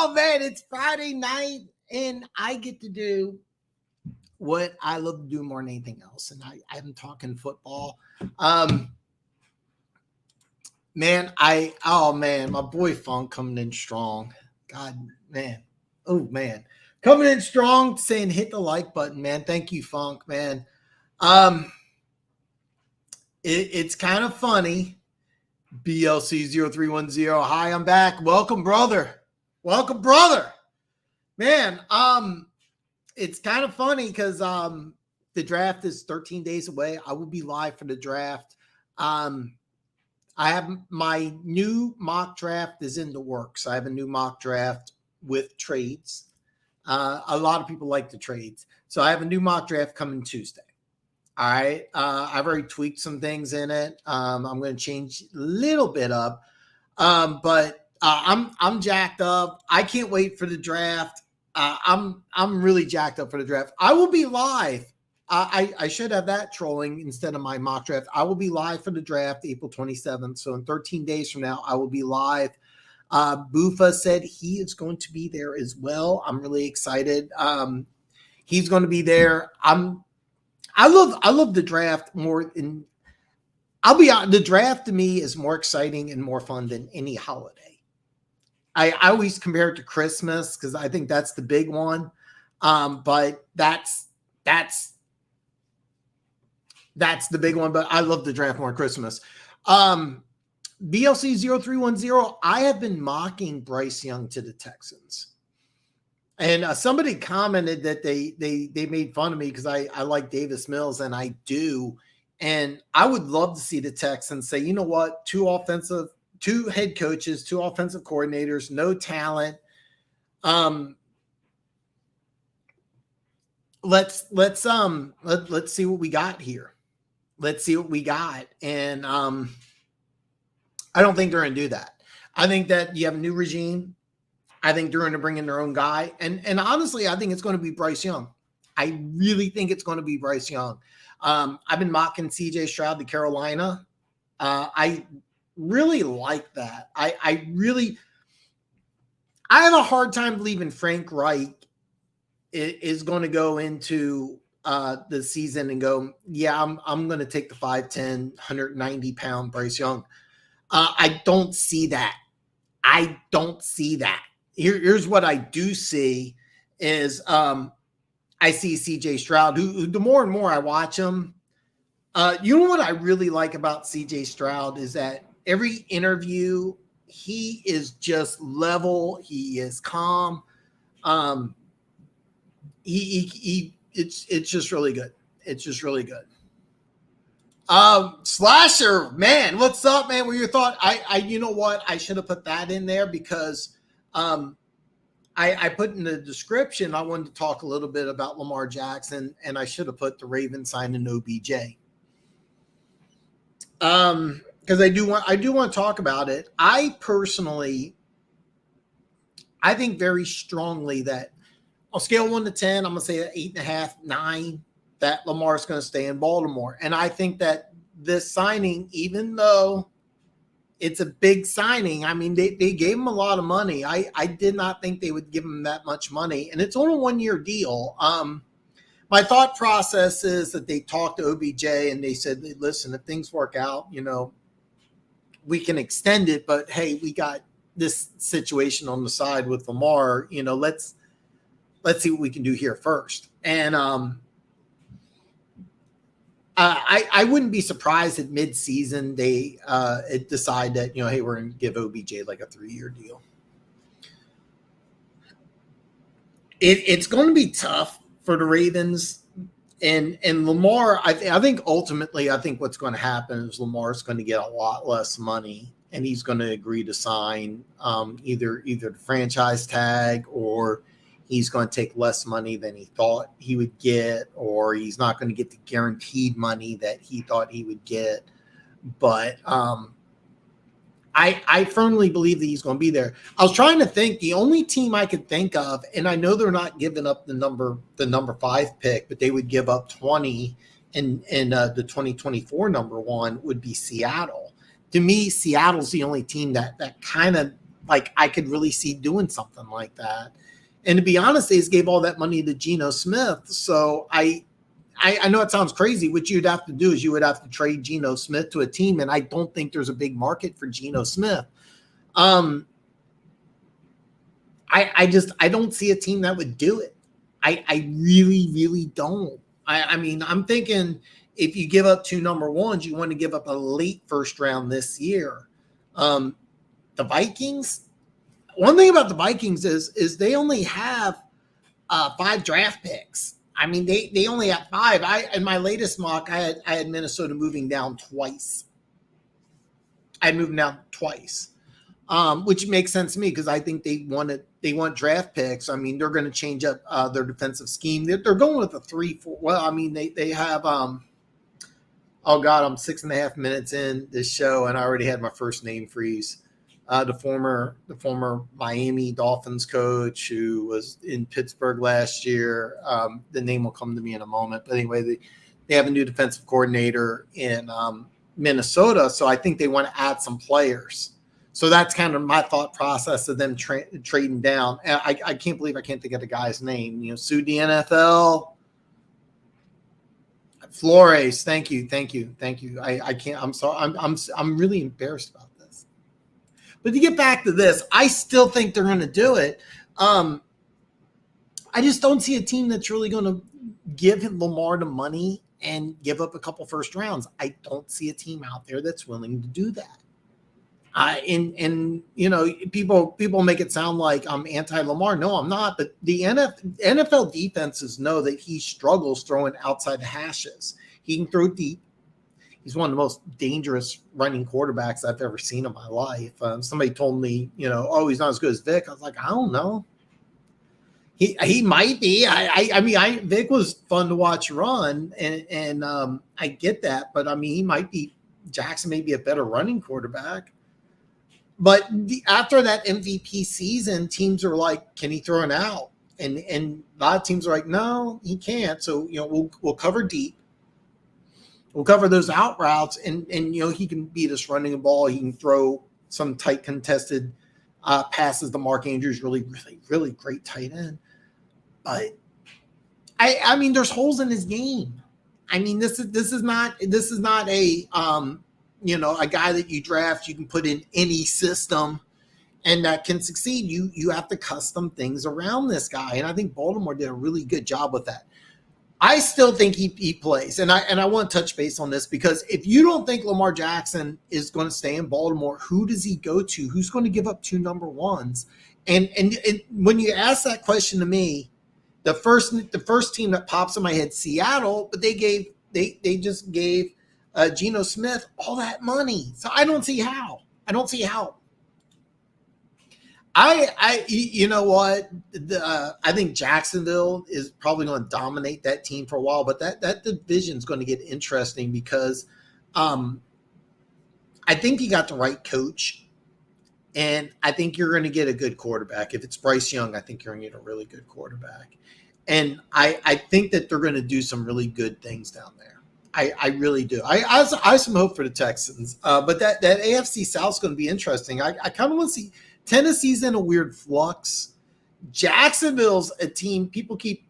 Oh, man, it's Friday night, and I get to do what I love to do more than anything else, and I'm talking football. Man, my boy Funk coming in strong. God, man. Oh, man. Coming in strong, saying hit the like button, man. Thank you, Funk, man. It's kind of funny. BLC0310. Hi, I'm back. Welcome, brother. Welcome, brother. Man, it's kind of funny because the draft is 13 days away. I will be live for the draft. I have my new mock draft is in the works. I have a new mock draft with trades. A lot of people like the trades. So I have a new mock draft coming Tuesday. All right. I've already tweaked some things in it. I'm going to change a little bit up. But I'm jacked up. I can't wait for the draft. I'm really jacked up for the draft. I will be live. I should have that trolling instead of my mock draft. I will be live for the draft April 27th. So in 13 days from now, I will be live. Bufa said he is going to be there as well. I'm really excited. He's going to be there. I love the draft more than I'll be honest. The draft to me is more exciting and more fun than any holiday. I always compare it to Christmas because I think that's the big one. But that's the big one. But I love the draft more than Christmas. BLC0310, I have been mocking Bryce Young to the Texans. And somebody commented that they made fun of me because I like Davis Mills, and I do. And I would love to see the Texans say, you know what, two head coaches, two offensive coordinators, no talent. Let's see what we got here. Let's see what we got. And I don't think they're going to do that. I think that you have a new regime. I think they're going to bring in their own guy. And honestly, I think it's going to be Bryce Young. I really think it's going to be Bryce Young. I've been mocking CJ Stroud to Carolina. I really like that. I have a hard time believing Frank Reich is going to go into the season and go, yeah, I'm going to take the 5'10", 190-pound Bryce Young. I don't see that. I don't see that. Here's what I do see is I see CJ Stroud, who the more and more I watch him, you know what I really like about CJ Stroud is that every interview, he is just level. He is calm. It's just really good. It's just really good. Slasher, man, what's up, man? What your thought? You know what? I should have put that in there because I put in the description, I wanted to talk a little bit about Lamar Jackson, and I should have put the Ravens signing OBJ. Because I do want to talk about it. I personally, I think very strongly that on scale 1 to 10, I'm going to say 8.5, 9, that Lamar's going to stay in Baltimore. And I think that this signing, even though it's a big signing, I mean, they gave him a lot of money. I did not think they would give him that much money. And it's only a 1-year deal. My thought process is that they talked to OBJ and they said, listen, if things work out, you know, we can extend it. But, hey, we got this situation on the side with Lamar. You know, let's see what we can do here first. And I wouldn't be surprised if mid-season they decide that, you know, hey, we're going to give OBJ like a 3-year deal. It's going to be tough for the Ravens and Lamar. I think ultimately, I think what's going to happen is Lamar's going to get a lot less money, and he's going to agree to sign either the franchise tag, or he's going to take less money than he thought he would get, or he's not going to get the guaranteed money that he thought he would get. But I firmly believe that he's going to be there. I was trying to think. The only team I could think of, and I know they're not giving up the number 5 pick, but they would give up 20 in the 2024 number 1 would be Seattle. To me, Seattle's the only team that kind of like I could really see doing something like that. And to be honest, they just gave all that money to Geno Smith. So I know it sounds crazy. What you'd have to do is you would have to trade Geno Smith to a team, and I don't think there's a big market for Geno Smith. I don't see a team that would do it. I really, really don't. I mean, I'm thinking if you give up 2 number ones, you want to give up a late first round this year. The Vikings, one thing about the Vikings is they only have 5 draft picks. I mean, they only have 5. In my latest mock, I had Minnesota moving down twice. I had moved them down twice, which makes sense to me because I think they want draft picks. I mean, they're going to change up their defensive scheme. They're going with a 3-4. Well, I mean, they have. Oh God, I'm 6.5 minutes in this show, and I already had my first name freeze. The former Miami Dolphins coach who was in Pittsburgh last year. The name will come to me in a moment. But anyway, they have a new defensive coordinator in Minnesota, so I think they want to add some players. So that's kind of my thought process of them trading down. And I can't believe I can't think of the guy's name. You know, sued the NFL. Flores, thank you. I can't. I'm sorry. I'm really embarrassed about this. But to get back to this, I still think they're going to do it. I just don't see a team that's really going to give Lamar the money and give up a couple first rounds. I don't see a team out there that's willing to do that. And you know, people make it sound like I'm anti-Lamar. No, I'm not. But the NFL defenses know that he struggles throwing outside the hashes. He can throw deep. He's one of the most dangerous running quarterbacks I've ever seen in my life. Somebody told me, you know, oh, he's not as good as Vic. I was like, I don't know. He might be. I mean, Vic was fun to watch run, and I get that. But I mean, he might be. Jackson may be a better running quarterback. But after that MVP season, teams are like, can he throw an out? And a lot of teams are like, no, he can't. So, you know, we'll cover deep. We'll cover those out routes. And you know, he can beat us running the ball. He can throw some tight contested passes to Mark Andrews, really, really, really great tight end. But I mean, there's holes in his game. I mean, this is not a you know, a guy that you draft, you can put in any system and that can succeed. You have to custom things around this guy. And I think Baltimore did a really good job with that. I still think he plays. And I want to touch base on this because if you don't think Lamar Jackson is going to stay in Baltimore, who does he go to? Who's going to give up 2 number ones? And when you ask that question to me, the first team that pops in my head, Seattle, but they just gave Geno Smith all that money. So I don't see how. You know what? I think Jacksonville is probably going to dominate that team for a while, but that division is going to get interesting because I think you got the right coach, and I think you're going to get a good quarterback. If it's Bryce Young, I think you're going to get a really good quarterback. And I think that they're going to do some really good things down there. I really do. I have some hope for the Texans, but that AFC South is going to be interesting. I kind of want to see Tennessee's in a weird flux. Jacksonville's a team people keep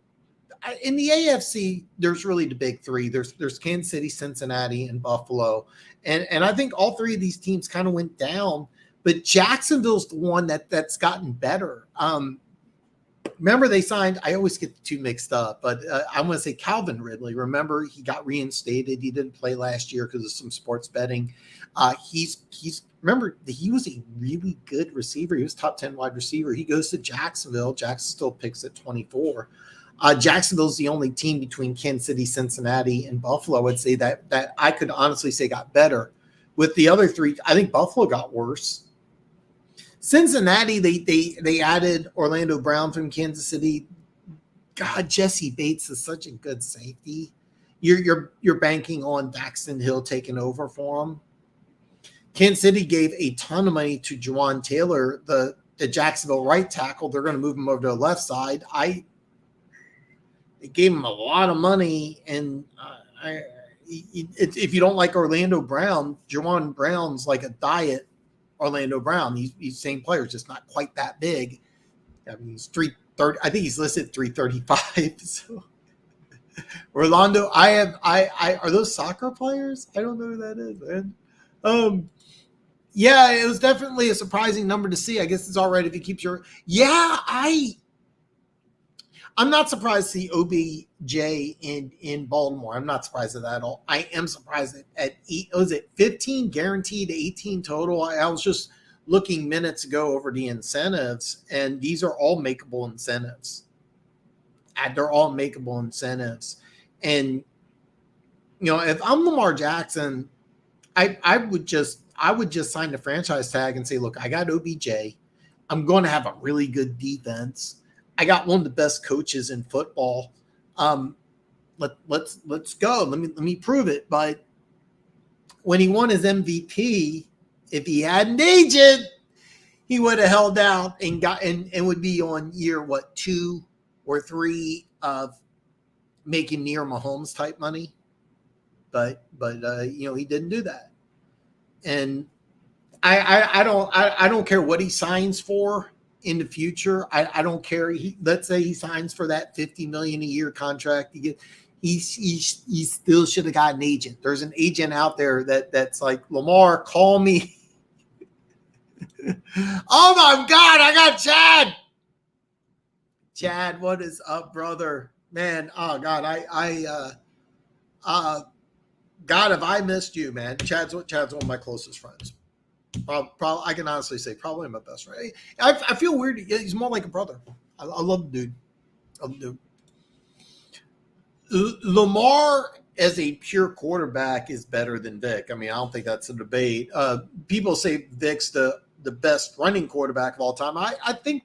in the AFC. There's really the big 3. There's Kansas City, Cincinnati, and Buffalo, and I think all 3 of these teams kind of went down, but Jacksonville's the one that's gotten better. Remember, they signed, I always get the 2 mixed up, but I want to say Calvin Ridley. Remember, he got reinstated. He didn't play last year because of some sports betting. Remember, he was a really good receiver. He was top 10 wide receiver. He goes to Jacksonville. Jackson still picks at 24. Jacksonville's the only team between Kansas City, Cincinnati, and Buffalo, I would say that I could honestly say got better. With the other 3, I think Buffalo got worse. Cincinnati, they added Orlando Brown from Kansas City. God, Jesse Bates is such a good safety. You're banking on Daxton Hill taking over for him. Kansas City gave a ton of money to Juwan Taylor, the Jacksonville right tackle. They're going to move him over to the left side. They gave him a lot of money, and if you don't like Orlando Brown, Juwan Brown's like a diet Orlando Brown. He's the same player, just not quite that big. I mean, he's 330. I think he's listed 335. So Orlando, I are those soccer players? I don't know who that is, man. Yeah, it was definitely a surprising number to see. I guess it's all right if he keeps your. Yeah, I'm not surprised to see OBJ in Baltimore. I'm not surprised at that at all. I am surprised at was it 15 guaranteed, 18 total. I was just looking minutes ago over the incentives, and these are all makeable incentives. They're all makeable incentives. And if I'm Lamar Jackson, I would just sign the franchise tag and say, look, I got OBJ. I'm going to have a really good defense. I got one of the best coaches in football. Let's go. Let me prove it. But when he won his MVP, if he had an agent, he would have held out and would be on year 2 or 3 of making near Mahomes type money. But he didn't do that. And I don't care what he signs for in the future. I don't care. Let's say he signs for that $50 million a year contract. He still should have got an agent. There's an agent out there that's like, Lamar, call me. Oh my God, I got Chad. Chad, what is up, brother? Man, oh God, God, have I missed you, man? Chad's one of my closest friends. Probably, I can honestly say probably my best friend. I feel weird. He's more like a brother. I love the dude. Lamar as a pure quarterback is better than Vic. I mean, I don't think that's a debate. People say Vic's the best running quarterback of all time. I think,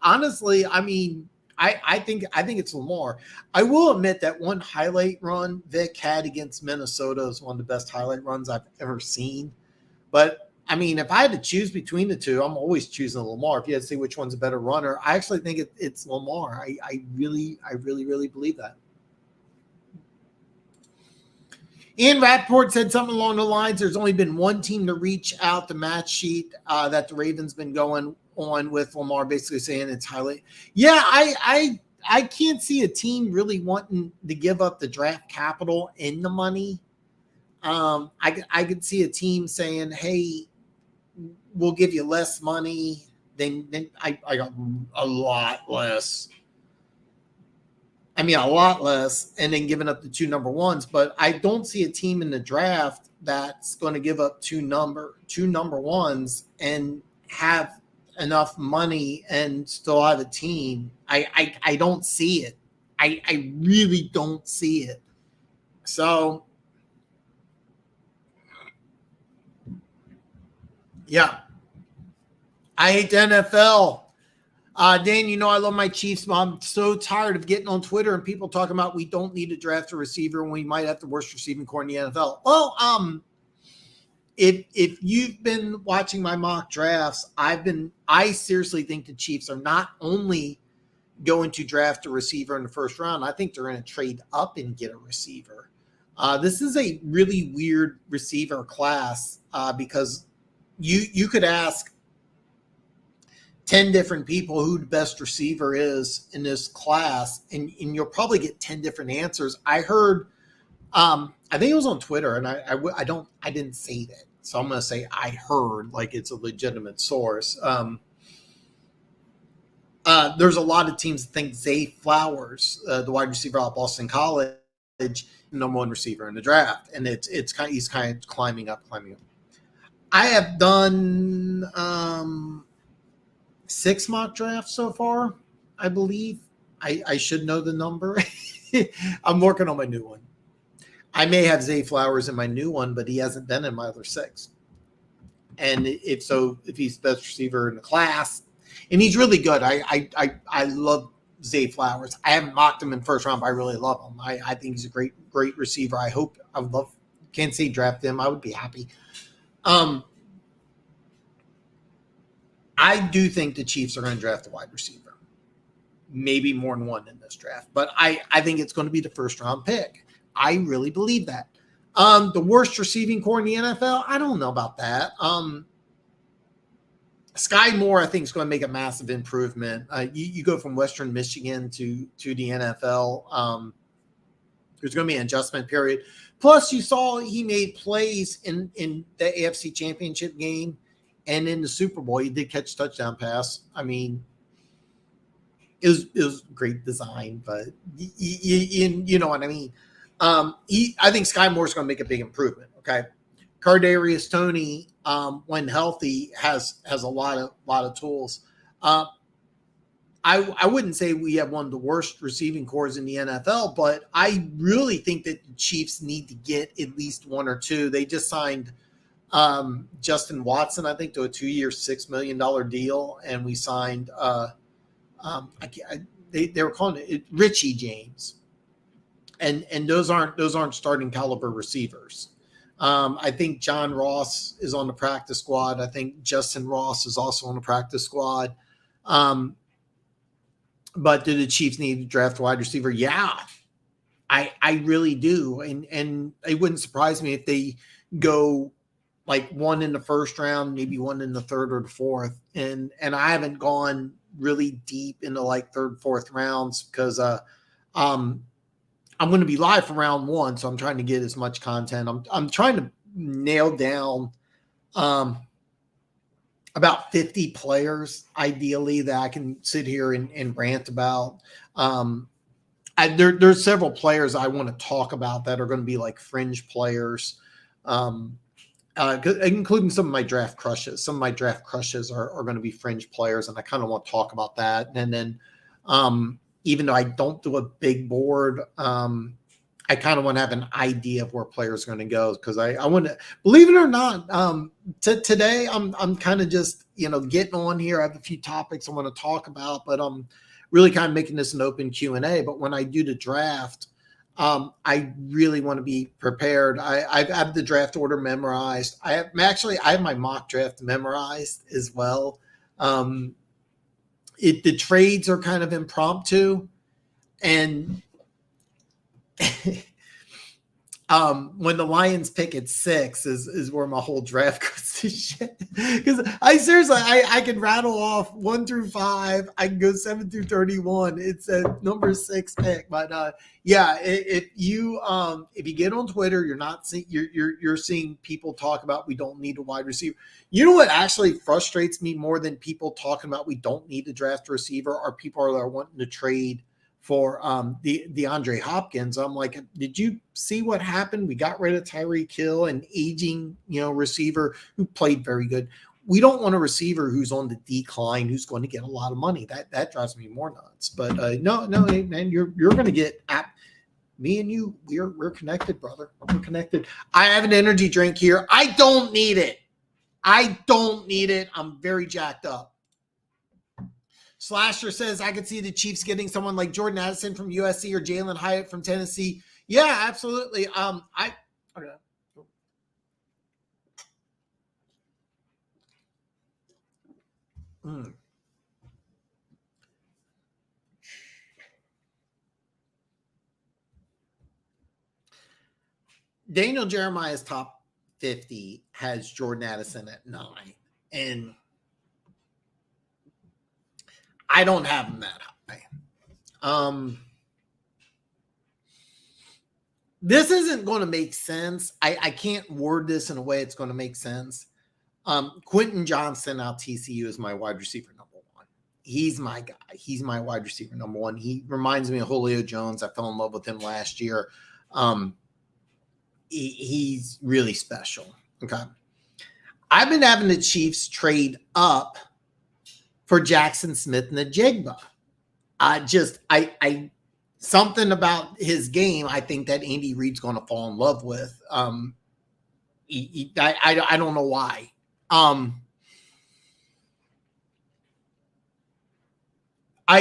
honestly, I mean, I think it's Lamar. I will admit that one highlight run Vic had against Minnesota is one of the best highlight runs I've ever seen. But I mean, if I had to choose between the two, I'm always choosing Lamar. If you had to say which one's a better runner, I actually think it's Lamar. I really believe that. Ian Rappaport said something along the lines, there's only been one team to reach out the match sheet that the Ravens been going on with Lamar, basically saying it's highlight. Yeah, I can't see a team really wanting to give up the draft capital in the money. I could see a team saying, hey, we'll give you less money. Then I got a lot less. I mean, a lot less, and then giving up the 2 number ones. But I don't see a team in the draft that's going to give up 2 number ones and have enough money and still have a team. I don't see it. I really don't see it. So, yeah. I hate the NFL. Dan, I love my Chiefs, but I'm so tired of getting on Twitter and people talking about we don't need to draft a receiver and we might have the worst receiving core in the NFL. Well, if you've been watching my mock drafts, I seriously think the Chiefs are not only going to draft a receiver in the first round, I think they're going to trade up and get a receiver. This is a really weird receiver class because you could ask 10 different people who the best receiver is in this class, and you'll probably get 10 different answers. I heard, I think it was on Twitter, and I didn't say that. So I'm going to say I heard like it's a legitimate source. There's a lot of teams that think Zay Flowers, the wide receiver out of Boston College, number 1 receiver in the draft. And he's kind of climbing up. I have done 6 mock drafts so far, I believe. I should know the number. I'm working on my new one. I may have Zay Flowers in my new one, but he hasn't been in my other 6. And if he's the best receiver in the class, and he's really good. I love Zay Flowers. I haven't mocked him in first round, but I really love him. I think he's a great receiver. Can't say draft him. I would be happy. I do think the Chiefs are going to draft a wide receiver. Maybe more than one in this draft. But I think it's going to be the first round pick. I really believe that. The worst receiving core in the NFL? I don't know about that. Sky Moore, I think, is going to make a massive improvement. You go from Western Michigan to the NFL. There's going to be an adjustment period. Plus, you saw he made plays in the AFC Championship game and in the Super Bowl. He did catch a touchdown pass. I mean, it was great design, but you know what I mean. I think Sky Moore is going to make a big improvement. Okay, Kadarius Toney, when healthy, has a lot of tools. I wouldn't say we have one of the worst receiving cores in the NFL, but I really think that the Chiefs need to get at least one or two. They just signed Justin Watson, I think, to a 2-year, $6 million deal, and we signed they were calling it Richie James, and those aren't starting caliber receivers. I think John Ross is on the practice squad. I think Justin Ross is also on the practice squad. But do the Chiefs need to draft a wide receiver? Yeah, I really do. And it wouldn't surprise me if they go like one in the first round, maybe one in the third or the fourth. And I haven't gone really deep into like third, fourth rounds because I'm going to be live for round one, so I'm trying to get as much content. I'm trying to nail down about 50 players, ideally, that I can sit here and rant about. There's several players I want to talk about that are going to be like fringe players, including some of my draft crushes. Some of my draft crushes are going to be fringe players, and I kind of want to talk about that. And then even though I don't do a big board, I kind of want to have an idea of where players are going to go because I want to, believe it or not, today I'm kind of just, getting on here. I have a few topics I want to talk about, but I'm really kind of making this an open Q&A. But when I do the draft, I really want to be prepared. I have the draft order memorized. I have my mock draft memorized as well. The trades are kind of impromptu, and when the Lions pick at 6 is where my whole draft goes to shit. Because I can rattle off 1 through 5. I can go 7 through 31. It's a number 6 pick. But if you get on Twitter, you're seeing people talk about we don't need a wide receiver. You know what actually frustrates me more than people talking about we don't need to draft a receiver are people that are wanting to trade for the DeAndre Hopkins. I'm like, did you see what happened? We got rid of Tyreek Hill, an aging, receiver who played very good. We don't want a receiver who's on the decline, who's going to get a lot of money. That drives me more nuts. But no, man, you're going to get me and you. We're connected, brother. We're connected. I have an energy drink here. I don't need it. I'm very jacked up. Slasher says, I could see the Chiefs getting someone like Jordan Addison from USC or Jalen Hyatt from Tennessee. Yeah, absolutely. Daniel Jeremiah's top 50 has Jordan Addison at 9. And I don't have him that high. This isn't going to make sense. I can't word this in a way it's going to make sense. Quentin Johnson out TCU is my wide receiver number 1. He's my guy. He's my wide receiver number 1. He reminds me of Julio Jones. I fell in love with him last year. He's really special. Okay. I've been having the Chiefs trade up for Jackson Smith and the Jigba. I something about his game I think that Andy Reid's going to fall in love with. I don't know why. I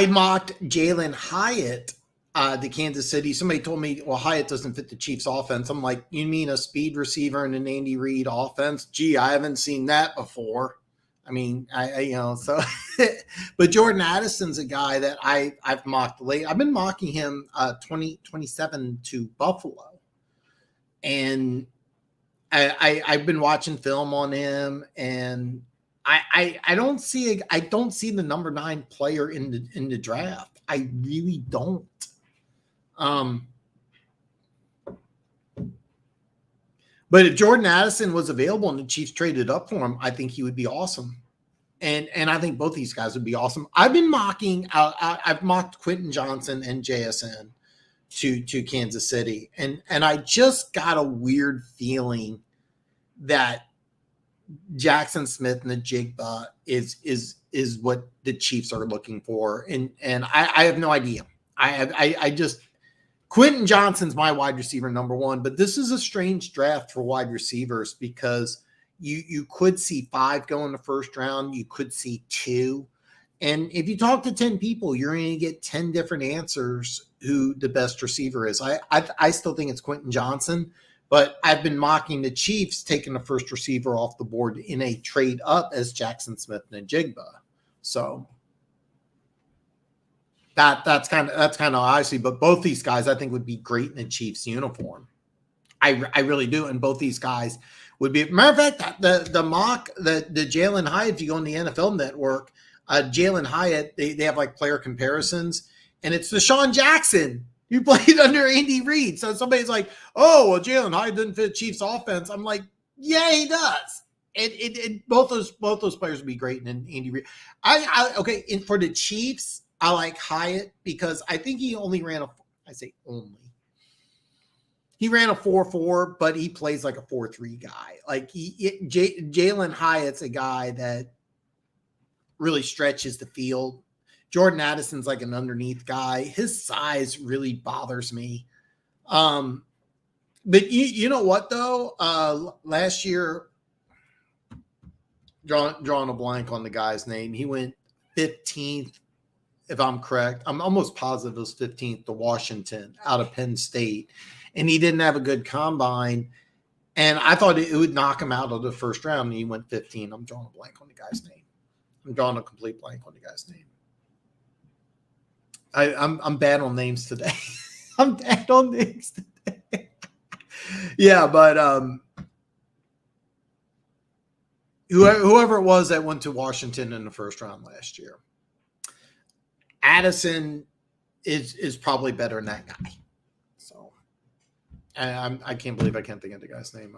mocked Jalen Hyatt to Kansas City. Somebody told me, well, Hyatt doesn't fit the Chiefs offense. I'm like, you mean a speed receiver in an Andy Reid offense? Gee, I haven't seen that before. I mean, so, but Jordan Addison's a guy that I've mocked late. I've been mocking him 2027 to Buffalo. And I've been watching film on him, and I don't see the number 9 player in the draft. I really don't. But if Jordan Addison was available and the Chiefs traded up for him, I think he would be awesome. And I think both these guys would be awesome. I've been mocking. I've mocked Quentin Johnson and JSN to Kansas City, and I just got a weird feeling that Jackson Smith and the Jigba is what the Chiefs are looking for, and I have no idea. I just Quentin Johnson's my wide receiver number 1, but this is a strange draft for wide receivers because you could see 5 go in the first round, you could see 2, and if you talk to 10 people, you're going to get 10 different answers who the best receiver is. I still think it's Quentin Johnson. But I've been mocking the Chiefs taking the first receiver off the board in a trade up as Jackson Smith and Jigba. So that's kind of how I see. But both these guys I think would be great in a Chiefs uniform. I really do. And both these guys would be. Matter of fact, the mock the Jalen Hyatt, if you go on the NFL Network, Jalen Hyatt, they have like player comparisons, and it's Deshaun Jackson. You played under Andy Reid. So somebody's like, oh, well, Jalen Hyatt didn't fit Chiefs offense. I'm like, yeah, he does. And both those players would be great in Andy Reid. Okay, and for the Chiefs, I like Hyatt because I think he only ran he ran a 4.4, but he plays like a 4.3 guy. Like Jalen Hyatt's a guy that really stretches the field. Jordan Addison's like an underneath guy. His size really bothers me. But you know what, though? Last year, drawing a blank on the guy's name, he went 15th, if I'm correct. I'm almost positive it was 15th to Washington out of Penn State. And he didn't have a good combine. And I thought it would knock him out of the first round. And he went 15. I'm drawing a blank on the guy's name. I'm drawing a complete blank on the guy's name. I'm bad on names today. I'm bad on names today. Yeah, but whoever it was that went to Washington in the first round last year, Addison is probably better than that guy. So I can't believe I can't think of the guy's name.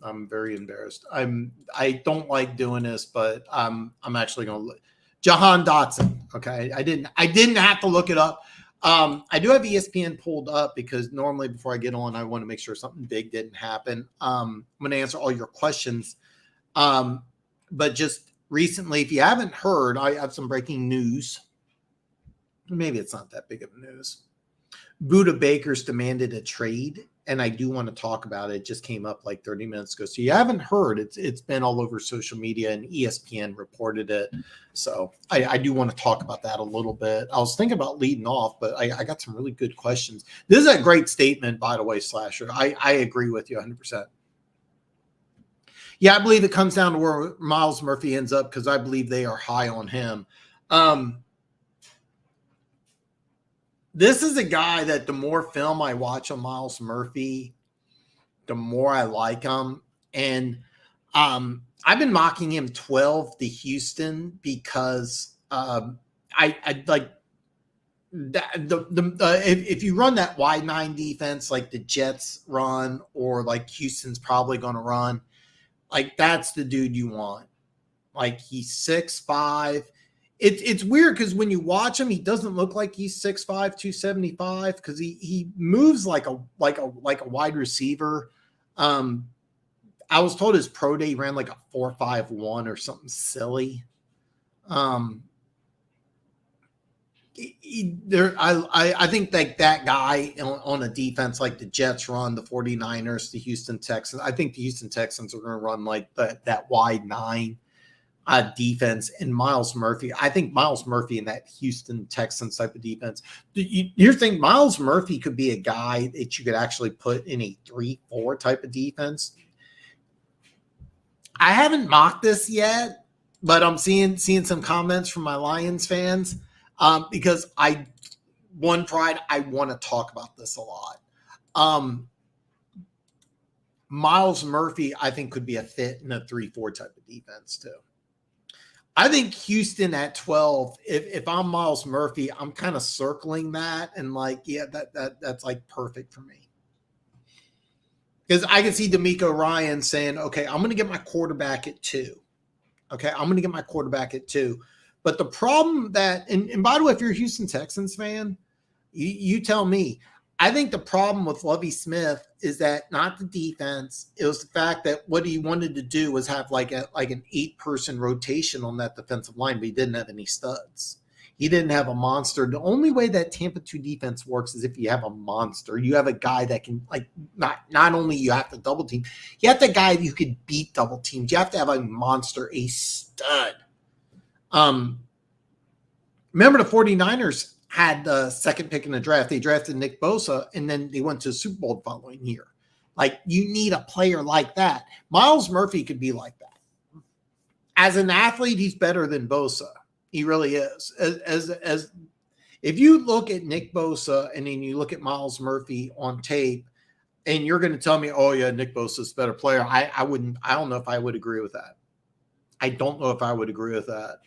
I'm very embarrassed. I don't like doing this, but I'm actually going to. Jahan Dotson. Okay. I didn't have to look it up. I do have ESPN pulled up because normally before I get on, I want to make sure something big didn't happen. I'm going to answer all your questions. But just recently, if you haven't heard, I have some breaking news. Maybe it's not that big of news. Buda Baker's demanded a trade, and I do want to talk about it. It just came up like 30 minutes ago. So you haven't heard, it's been all over social media, and ESPN reported it. So I do want to talk about that a little bit. I was thinking about leading off, but I got some really good questions. This is a great statement, by the way, Slasher. I agree with you 100%. Yeah, I believe it comes down to where Myles Murphy ends up because I believe they are high on him. This is a guy that the more film I watch on Myles Murphy, the more I like him. And I've been mocking him 12 to Houston because I like that. If you run that wide 9 defense like the Jets run or like Houston's probably going to run, like that's the dude you want. Like he's 6'5". It's weird because when you watch him, he doesn't look like he's 6'5", 275 because he moves like a wide receiver. I was told his pro day ran like a 4.51 or something silly. I think like that guy on a defense like the Jets run, the 49ers, the Houston Texans. I think the Houston Texans are going to run like that wide 9. Defense and Myles Murphy. I think Myles Murphy in that Houston Texans type of defense. You think Myles Murphy could be a guy that you could actually put in a 3-4 type of defense? I haven't mocked this yet, but I'm seeing some comments from my Lions fans because I want to talk about this a lot. Myles Murphy, I think, could be a fit in a 3-4 type of defense too. I think Houston at 12, if I'm Miles Murphy, I'm kind of circling that and like, yeah, that's like perfect for me. Because I can see D'Amico Ryan saying, okay, I'm going to get my quarterback at 2. Okay, I'm going to get my quarterback at 2. But the problem that, and by the way, if you're a Houston Texans fan, you tell me. I think the problem with Lovie Smith is that not the defense. It was the fact that what he wanted to do was have like an 8-person rotation on that defensive line, but he didn't have any studs. He didn't have a monster. The only way that Tampa 2 defense works is if you have a monster. You have a guy that can, like, not only you have to double team, you have the guy who could beat double teams. You have to have a monster, a stud. Remember the 49ers had the second pick in the draft. They drafted Nick Bosa, and then they went to the Super Bowl the following year. Like, you need a player like that. Miles Murphy could be like that. As an athlete, he's better than Bosa. He really is. As if you look at Nick Bosa and then you look at Miles Murphy on tape, and you're going to tell me, oh yeah, Nick Bosa's a better player, I don't know if I would agree with that. I don't know if I would agree with that.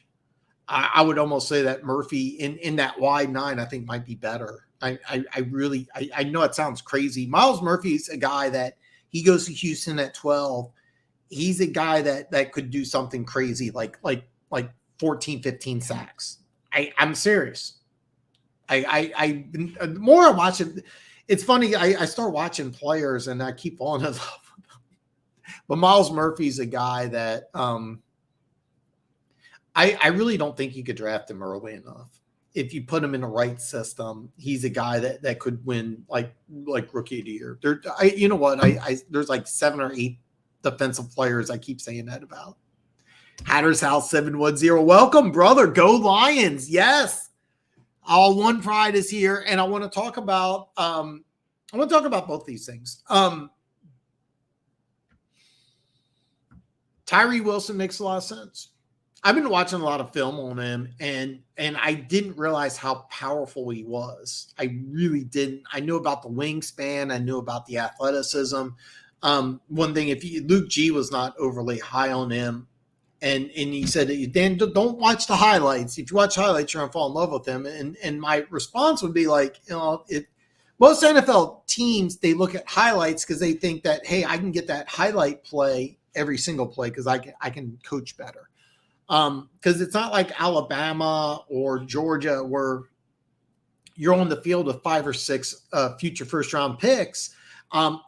I would almost say that Murphy in that wide 9, I think, might be better. I know it sounds crazy. Miles Murphy's a guy that he goes to Houston at 12. He's a guy that could do something crazy like 14, 15 sacks. I'm serious. The more I watch it, it's funny. I start watching players and I keep falling in love with them. But Miles Murphy's a guy that I really don't think you could draft him early enough. If you put him in the right system, he's a guy that could win like rookie of the year. You know what? There's like 7 or 8 defensive players I keep saying that about. Hatter's House 710. Welcome, brother. Go Lions. Yes. All One Pride is here. And I want to talk about both these things. Tyree Wilson makes a lot of sense. I've been watching a lot of film on him, and I didn't realize how powerful he was. I really didn't. I knew about the wingspan. I knew about the athleticism. One thing, Luke G was not overly high on him, and he said, Dan, don't watch the highlights. If you watch highlights, you're going to fall in love with him. And my response would be like, most NFL teams, they look at highlights because they think that, hey, I can get that highlight play every single play because I can coach better. Because it's not like Alabama or Georgia where you're on the field with 5 or 6 future first-round picks.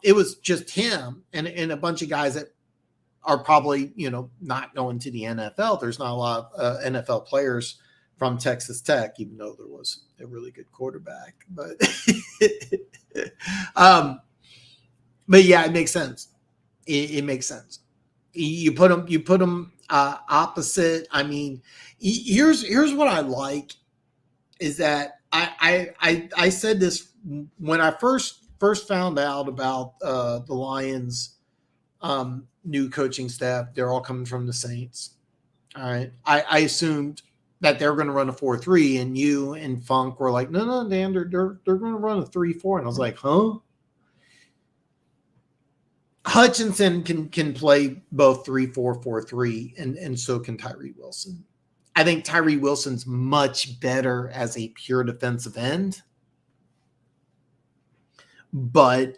It was just him and a bunch of guys that are probably, not going to the NFL. There's not a lot of NFL players from Texas Tech, even though there was a really good quarterback. But, but yeah, it makes sense. It makes sense. You put them opposite. I mean, here's what I like is that I said this when I first found out about the Lions new coaching staff. They're all coming from the Saints. All right. I assumed that they were going to run a 4-3, and you and Funk were like, no, Dan, they're going to run a 3-4. And I was like, huh? Hutchinson can play both 3-4, 4-3, and so can Tyree Wilson. I think Tyree Wilson's much better as a pure defensive end, but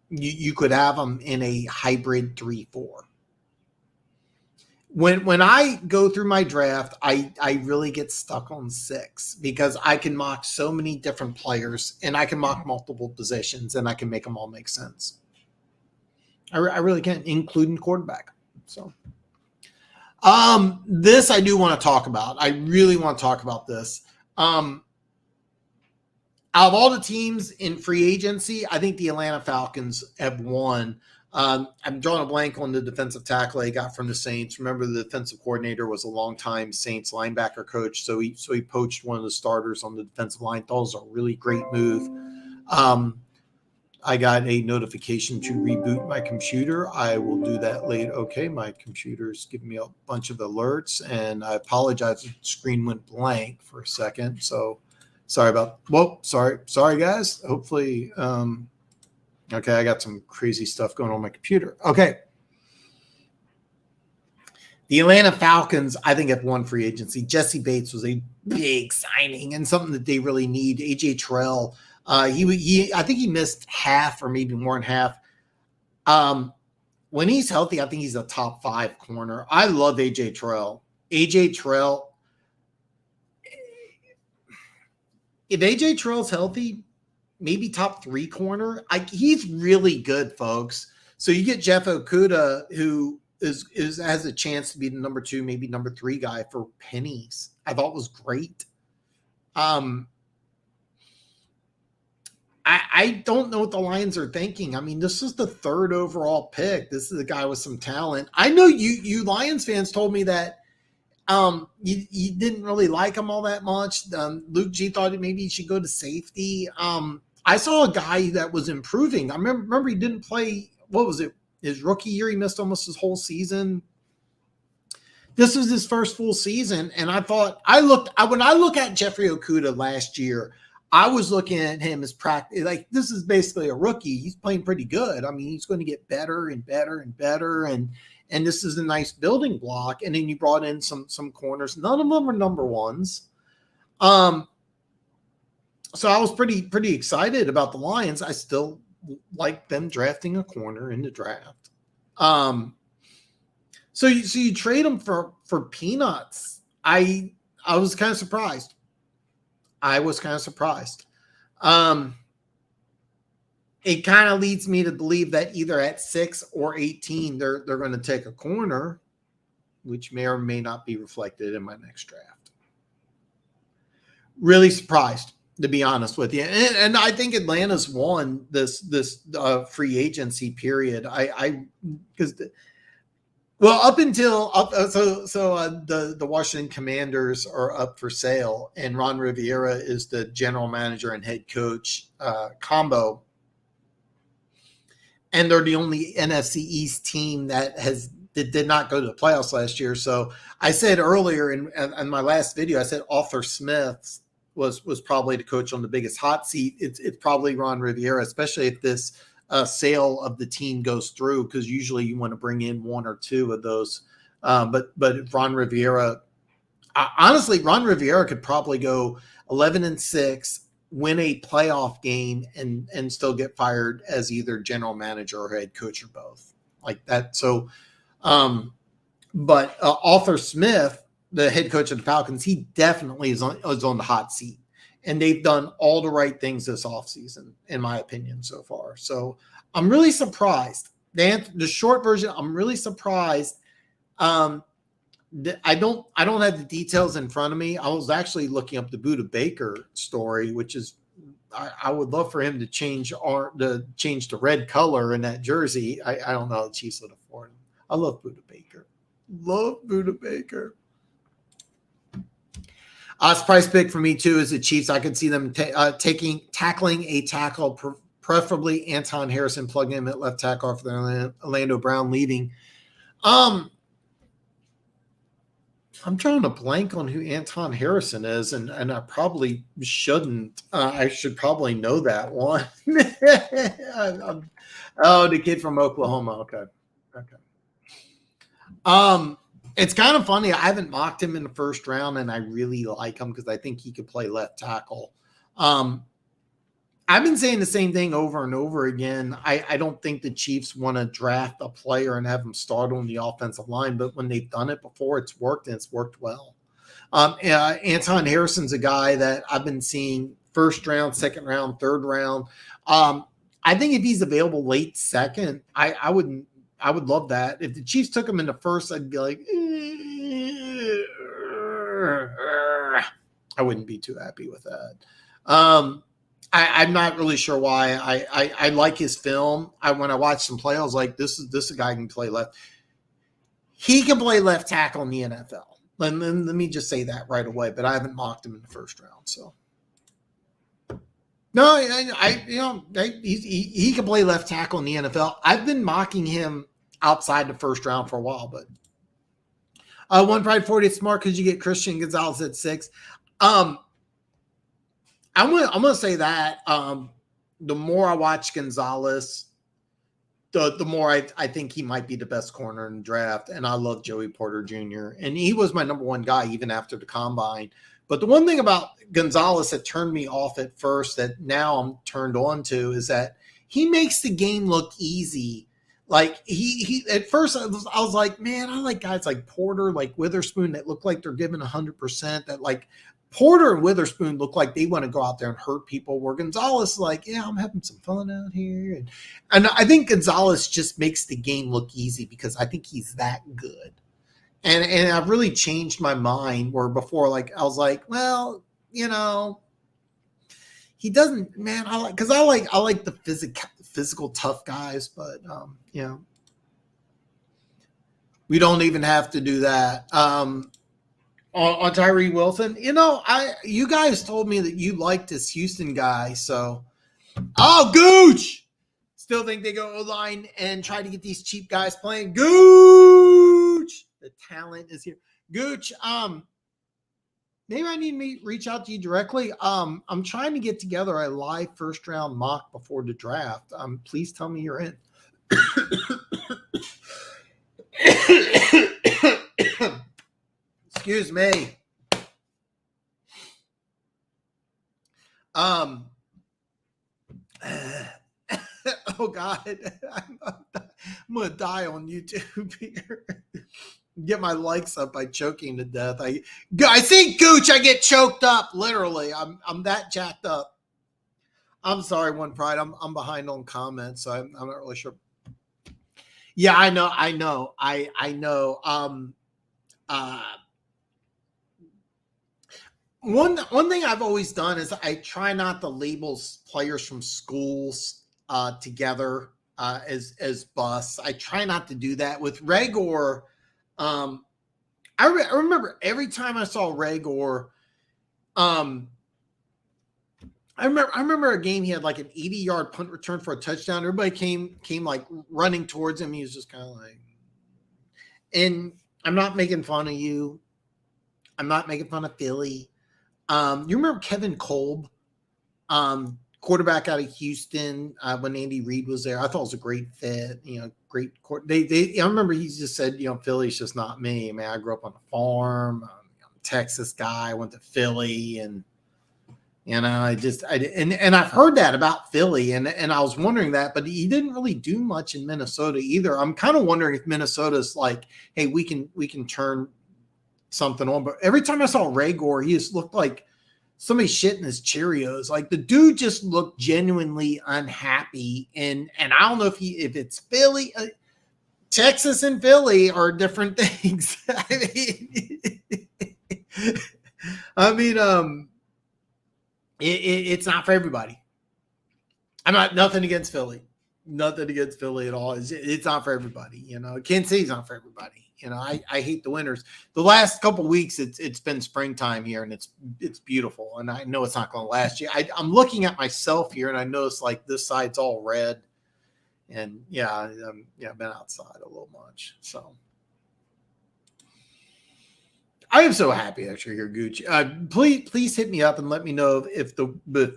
you could have him in a hybrid 3-4. When I go through my draft, I really get stuck on 6 because I can mock so many different players, and I can mock multiple positions, and I can make them all make sense. I really can, including quarterback. So, this I do want to talk about. I really want to talk about this. Out of all the teams in free agency, I think the Atlanta Falcons have won. I'm drawing a blank on the defensive tackle they got from the Saints. Remember, the defensive coordinator was a longtime Saints linebacker coach, so he poached one of the starters on the defensive line. Thought it was a really great move. I got a notification to reboot my computer. I will do that later. Okay, my computer's giving me a bunch of alerts, and I apologize. The screen went blank for a second, so sorry, guys. Hopefully, okay, I got some crazy stuff going on my computer. Okay. The Atlanta Falcons, I think, have won free agency. Jesse Bates was a big signing and something that they really need. AJ Terrell, I think he missed half or maybe more than half. When he's healthy, I think he's a top 5 corner. I love AJ Terrell. AJ Terrell, if AJ Terrell's healthy, maybe top 3 corner. He's really good, folks. So you get Jeff Okudah, who has a chance to be the number 2, maybe number 3 guy for pennies. I thought was great. I don't know what the Lions are thinking. I mean, this is the 3rd overall pick. This is a guy with some talent. I know you Lions fans told me that you didn't really like him all that much. Luke G thought maybe he should go to safety. I saw a guy that was improving. I remember he didn't play. What was it? His rookie year, he missed almost his whole season. This was his first full season, and I thought when I look at Jeffery Okudah last year, I was looking at him as practice. Like, this is basically a rookie. He's playing pretty good. I mean, he's going to get better and better and better, and this is a nice building block. And then you brought in some corners. None of them are number 1s. So I was pretty excited about the Lions. I still like them drafting a corner in the draft. So you trade them for peanuts. I was kind of surprised. It kind of leads me to believe that either at 6 or 18, they're going to take a corner, which may or may not be reflected in my next draft. Really surprised, to be honest with you. And I think Atlanta's won this free agency period. Up until the Washington Commanders are up for sale, and Ron Rivera is the general manager and head coach combo, and they're the only NFC East team that did not go to the playoffs last year. So I said earlier in my last video, I said Arthur Smith was probably the coach on the biggest hot seat. It's probably Ron Rivera, especially if this sale of the team goes through, because usually you want to bring in 1 or 2 of those. But Ron Rivera, honestly, Ron Rivera could probably go 11-6, win a playoff game, and still get fired as either general manager or head coach or both, like that. So, but Arthur Smith, the head coach of the Falcons, he definitely is on the hot seat. And they've done all the right things this offseason, in my opinion, so far. So I'm really surprised. The short version, I'm really surprised. I don't have the details in front of me. I was actually looking up the Budda Baker story, which is I would love for him to change the red color in that jersey. I don't know how the Chiefs would afford him. I love Budda Baker. Surprise pick for me too is the Chiefs. I could see them tackling a tackle, preferably Anton Harrison, plugging him at left tackle after Orlando Brown leaving. I'm drawing a blank on who Anton Harrison is, and I probably shouldn't. I should probably know that one. The kid from Oklahoma. Okay. It's kind of funny. I haven't mocked him in the first round, and I really like him because I think he could play left tackle. I've been saying the same thing over and over again. I don't think the Chiefs want to draft a player and have him start on the offensive line, but when they've done it before, it's worked, and it's worked well. Anton Harrison's a guy that I've been seeing first round, second round, third round. I think if he's available late second, I would love that. If the Chiefs took him in the first, I'd be like, I wouldn't be too happy with that. I'm not really sure why. I like his film. When I watched some play, I was like, this is a guy who can play left. He can play left tackle in the NFL. Let me just say that right away. But I haven't mocked him in the first round. So no, he can play left tackle in the NFL. I've been mocking him outside the first round for a while, but One Pride 40 is smart because you get Christian Gonzalez at 6. I'm gonna say that the more I watch Gonzalez, the more I think he might be the best corner in the draft. And I love Joey Porter Jr. And he was my number one guy even after the combine. But the one thing about Gonzalez that turned me off at first that now I'm turned on to is that he makes the game look easy. Like he at first I was like, man, I like guys like Porter, like Witherspoon that look like they're giving 100%. That like Porter and Witherspoon look like they want to go out there and hurt people. Where Gonzalez is like, yeah, I'm having some fun out here, and I think Gonzalez just makes the game look easy because I think he's that good. And I've really changed my mind where before, like, I was like, well, you know, he doesn't, man, I like the physical tough guys, but, you know, we don't even have to do that. On Tyree Wilson, you know, you guys told me that you liked this Houston guy. So, Gooch, still think they go O-line and try to get these cheap guys playing. Gooch. The talent is here. Gooch, maybe I need to reach out to you directly. I'm trying to get together a live first round mock before the draft. Please tell me you're in. Excuse me. Oh God, I'm gonna die on YouTube here. Get my likes up by choking to death. I think Gooch, I get choked up. Literally, I'm that jacked up. I'm sorry, One Pride. I'm behind on comments, so I'm not really sure. Yeah, I know. One thing I've always done is I try not to label players from schools together as busts. I try not to do that with Regor. I remember every time I saw Regor, I remember a game he had like an 80-yard punt return for a touchdown. Everybody came like running towards him. He was just kind of like, and I'm not making fun of you. I'm not making fun of Philly. You remember Kevin Kolb, quarterback out of Houston when Andy Reid was there? I thought it was a great fit. You know, great. I remember he just said, you know, Philly's just not me. Man, I grew up on a farm. I'm a Texas guy. I went to Philly, and you know, and I've heard that about Philly, and I was wondering that, but he didn't really do much in Minnesota either. I'm kind of wondering if Minnesota's like, hey, we can turn something on. But every time I saw Regor, he just looked like somebody shitting his Cheerios. Like the dude just looked genuinely unhappy. And I don't know if it's Philly, Texas and Philly are different things. It's not for everybody. I'm not nothing against Philly at all. It's not for everybody. You know, Kansas City's not for everybody. You know, I hate the winters. The last couple of weeks, it's been springtime here, and it's beautiful. And I know it's not going to last you. I'm looking at myself here, and I notice like this side's all red. And I've been outside a little much. So I am so happy that you're here, Gooch. Please hit me up and let me know if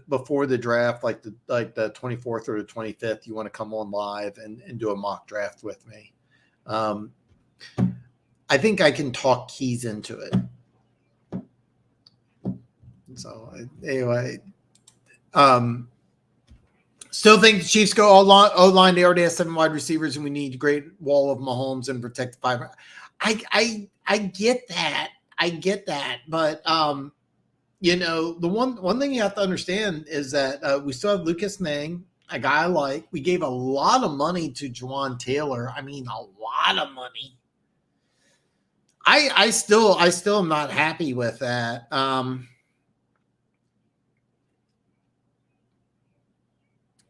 before the draft, like the 24th or the 25th, you want to come on live and do a mock draft with me. I think I can talk Keys into it. So anyway, still think the Chiefs go O-line. They already have 7 wide receivers, and we need a great wall of Mahomes and protect the 5. I get that. But you know, the one thing you have to understand is that we still have Lucas Nang, a guy I like. We gave a lot of money to Juwan Taylor. I mean, a lot of money. I still am not happy with that.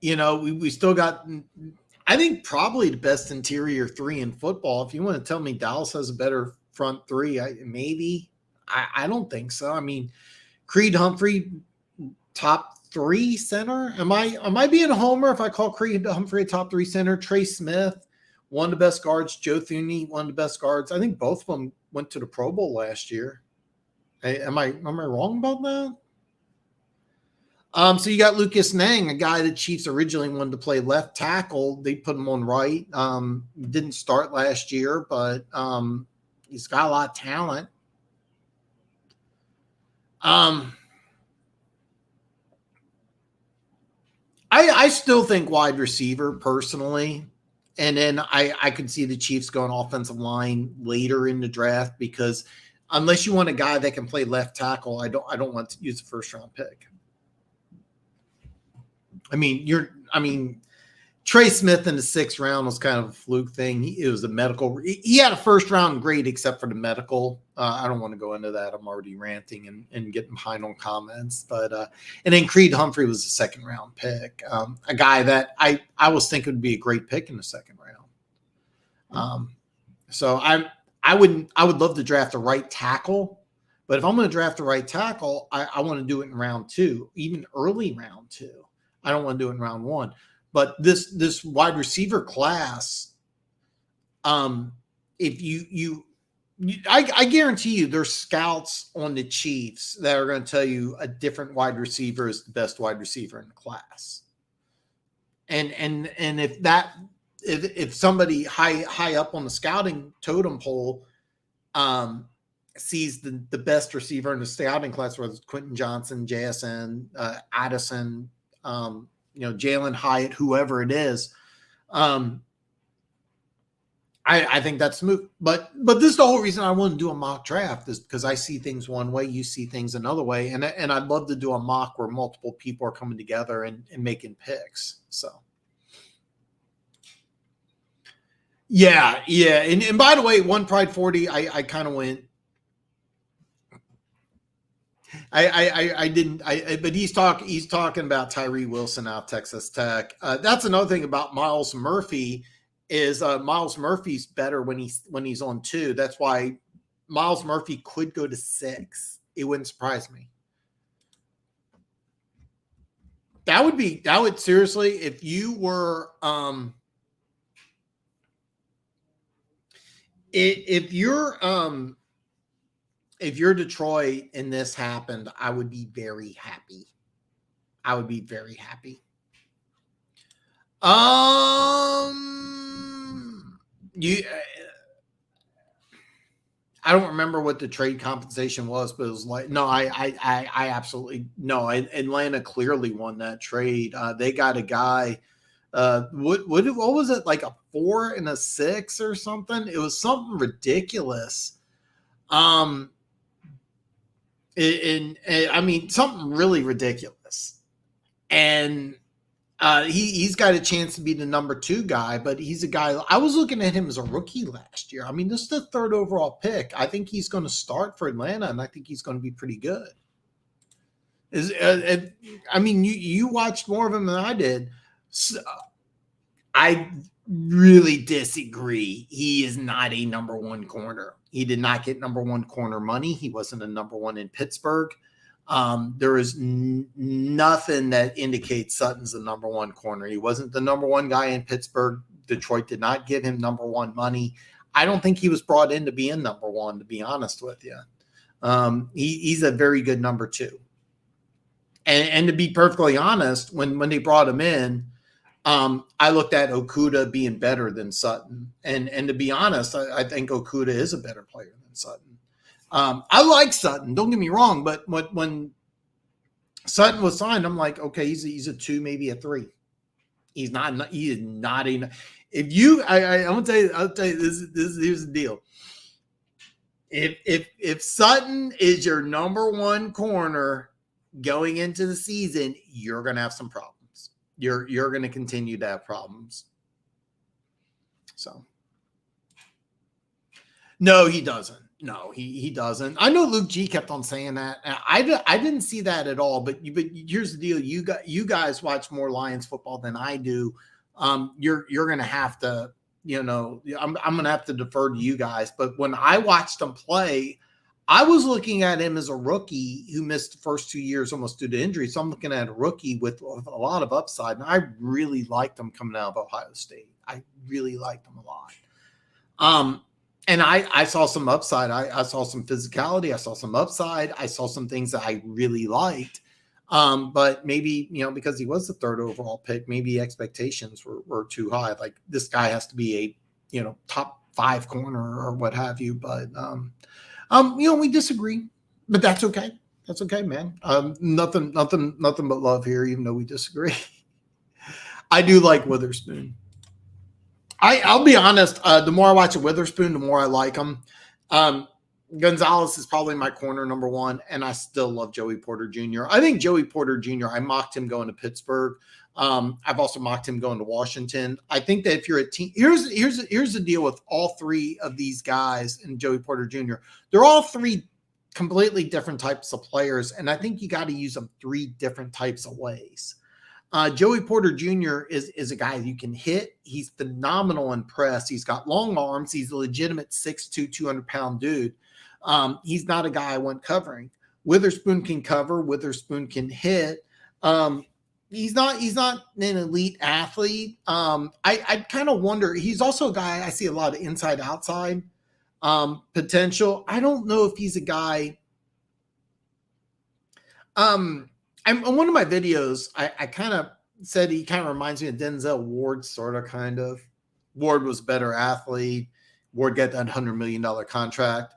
You know, we still got, I think, probably the best interior 3 in football. If you want to tell me Dallas has a better front 3, maybe. I don't think so. I mean, Creed Humphrey, top 3 center. Am I being a homer if I call Creed Humphrey a top 3 center? Trey Smith, one of the best guards. Joe Thuney, one of the best guards. I think both of them went to the Pro Bowl last year. Am I wrong about that? So you got Lucas Nang, a guy the Chiefs originally wanted to play left tackle. They put him on right. Didn't start last year, but he's got a lot of talent. I still think wide receiver personally. And then I could see the Chiefs going offensive line later in the draft, because unless you want a guy that can play left tackle, I don't want to use a first round pick. I mean, Trey Smith in the 6th round was kind of a fluke thing. It was a medical. He had a first round grade except for the medical. I don't want to go into that. I'm already ranting and getting behind on comments. But and then Creed Humphrey was a 2nd round pick, a guy that I was thinking would be a great pick in the 2nd round. So I would love to draft a right tackle, but if I'm going to draft a right tackle, I want to do it in round 2, even early round 2. I don't want to do it in round 1. But this wide receiver class, if I guarantee you there's scouts on the Chiefs that are going to tell you a different wide receiver is the best wide receiver in the class. And if somebody high up on the scouting totem pole sees the best receiver in the scouting class, whether it's Quentin Johnson, JSN, Addison, Jalen Hyatt, whoever it is, I think that's smooth. But this is the whole reason I want to do a mock draft, is because I see things one way, you see things another way, and I'd love to do a mock where multiple people are coming together and making picks. So yeah. And by the way, One Pride 40, I kind of went. I didn't. But he's talking about Tyree Wilson out of Texas Tech. That's another thing about Miles Murphy is Miles Murphy's better when he's on 2. That's why Miles Murphy could go to 6. It wouldn't surprise me. That would seriously, if you were if you're Detroit and this happened, I would be very happy. I don't remember what the trade compensation was, but it was like, no, I absolutely no. Atlanta clearly won that trade. They got a guy. What was it, like a 4 and a 6 or something? It was something ridiculous. I mean, something really ridiculous. And he's got a chance to be the number 2 guy, but he's a guy. I was looking at him as a rookie last year. I mean, this is the 3rd overall pick. I think he's going to start for Atlanta, and I think he's going to be pretty good. I mean, you watched more of him than I did. So, I really disagree. He is not a number 1 corner. He did not get number 1 corner money. He wasn't a number 1 in Pittsburgh. There is nothing that indicates Sutton's the number 1 corner. He wasn't the number 1 guy in Pittsburgh. Detroit did not give him number 1 money. I don't think he was brought in to be in number 1, to be honest with you. He's a very good number 2. And to be perfectly honest, when they brought him in, I looked at Okudah being better than Sutton. And to be honest, I think Okudah is a better player than Sutton. I like Sutton, don't get me wrong, but when Sutton was signed, I'm like, okay, he's a 2, maybe a 3. He is not a. If you, I'm gonna tell you this. Here's the deal. If Sutton is your number 1 corner going into the season, you're gonna have some problems. You're going to continue to have problems. So, no, he doesn't. No, he doesn't. I know Luke G kept on saying that. I didn't see that at all. But here's the deal: you guys watch more Lions football than I do. You're going to have to, I'm going to have to defer to you guys. But when I watched him play, I was looking at him as a rookie who missed the first 2 years almost due to injury. So I'm looking at a rookie with a lot of upside. And I really liked him coming out of Ohio State. I really liked him a lot. And I saw some upside. I saw some physicality. I saw some upside. I saw some things that I really liked. But maybe, because he was the third overall pick, maybe expectations were too high. Like this guy has to be a, top 5 corner or what have you. But, we disagree, but that's okay. That's okay, man. Nothing but love here, even though we disagree. I do like Witherspoon. I'll be honest. The more I watch Witherspoon, the more I like him. Gonzalez is probably my corner number 1, and I still love Joey Porter Jr. I think Joey Porter Jr., I mocked him going to Pittsburgh. I've also mocked him going to Washington. I think that if you're a team, here's the deal with all 3 of these guys and Joey Porter Jr. They're all 3 completely different types of players, and I think you got to use them 3 different types of ways. Joey Porter Jr. is a guy you can hit. He's phenomenal in press. He's got long arms. He's a legitimate 6'2", 200-pound dude. He's not a guy I want covering. Witherspoon can cover. Witherspoon can hit. He's not an elite athlete. I kind of wonder. He's also a guy I see a lot of inside-outside potential. I don't know if he's a guy. On one of my videos, I kind of said he kind of reminds me of Denzel Ward, sort of, kind of. Ward was a better athlete. Ward got that $100 million contract.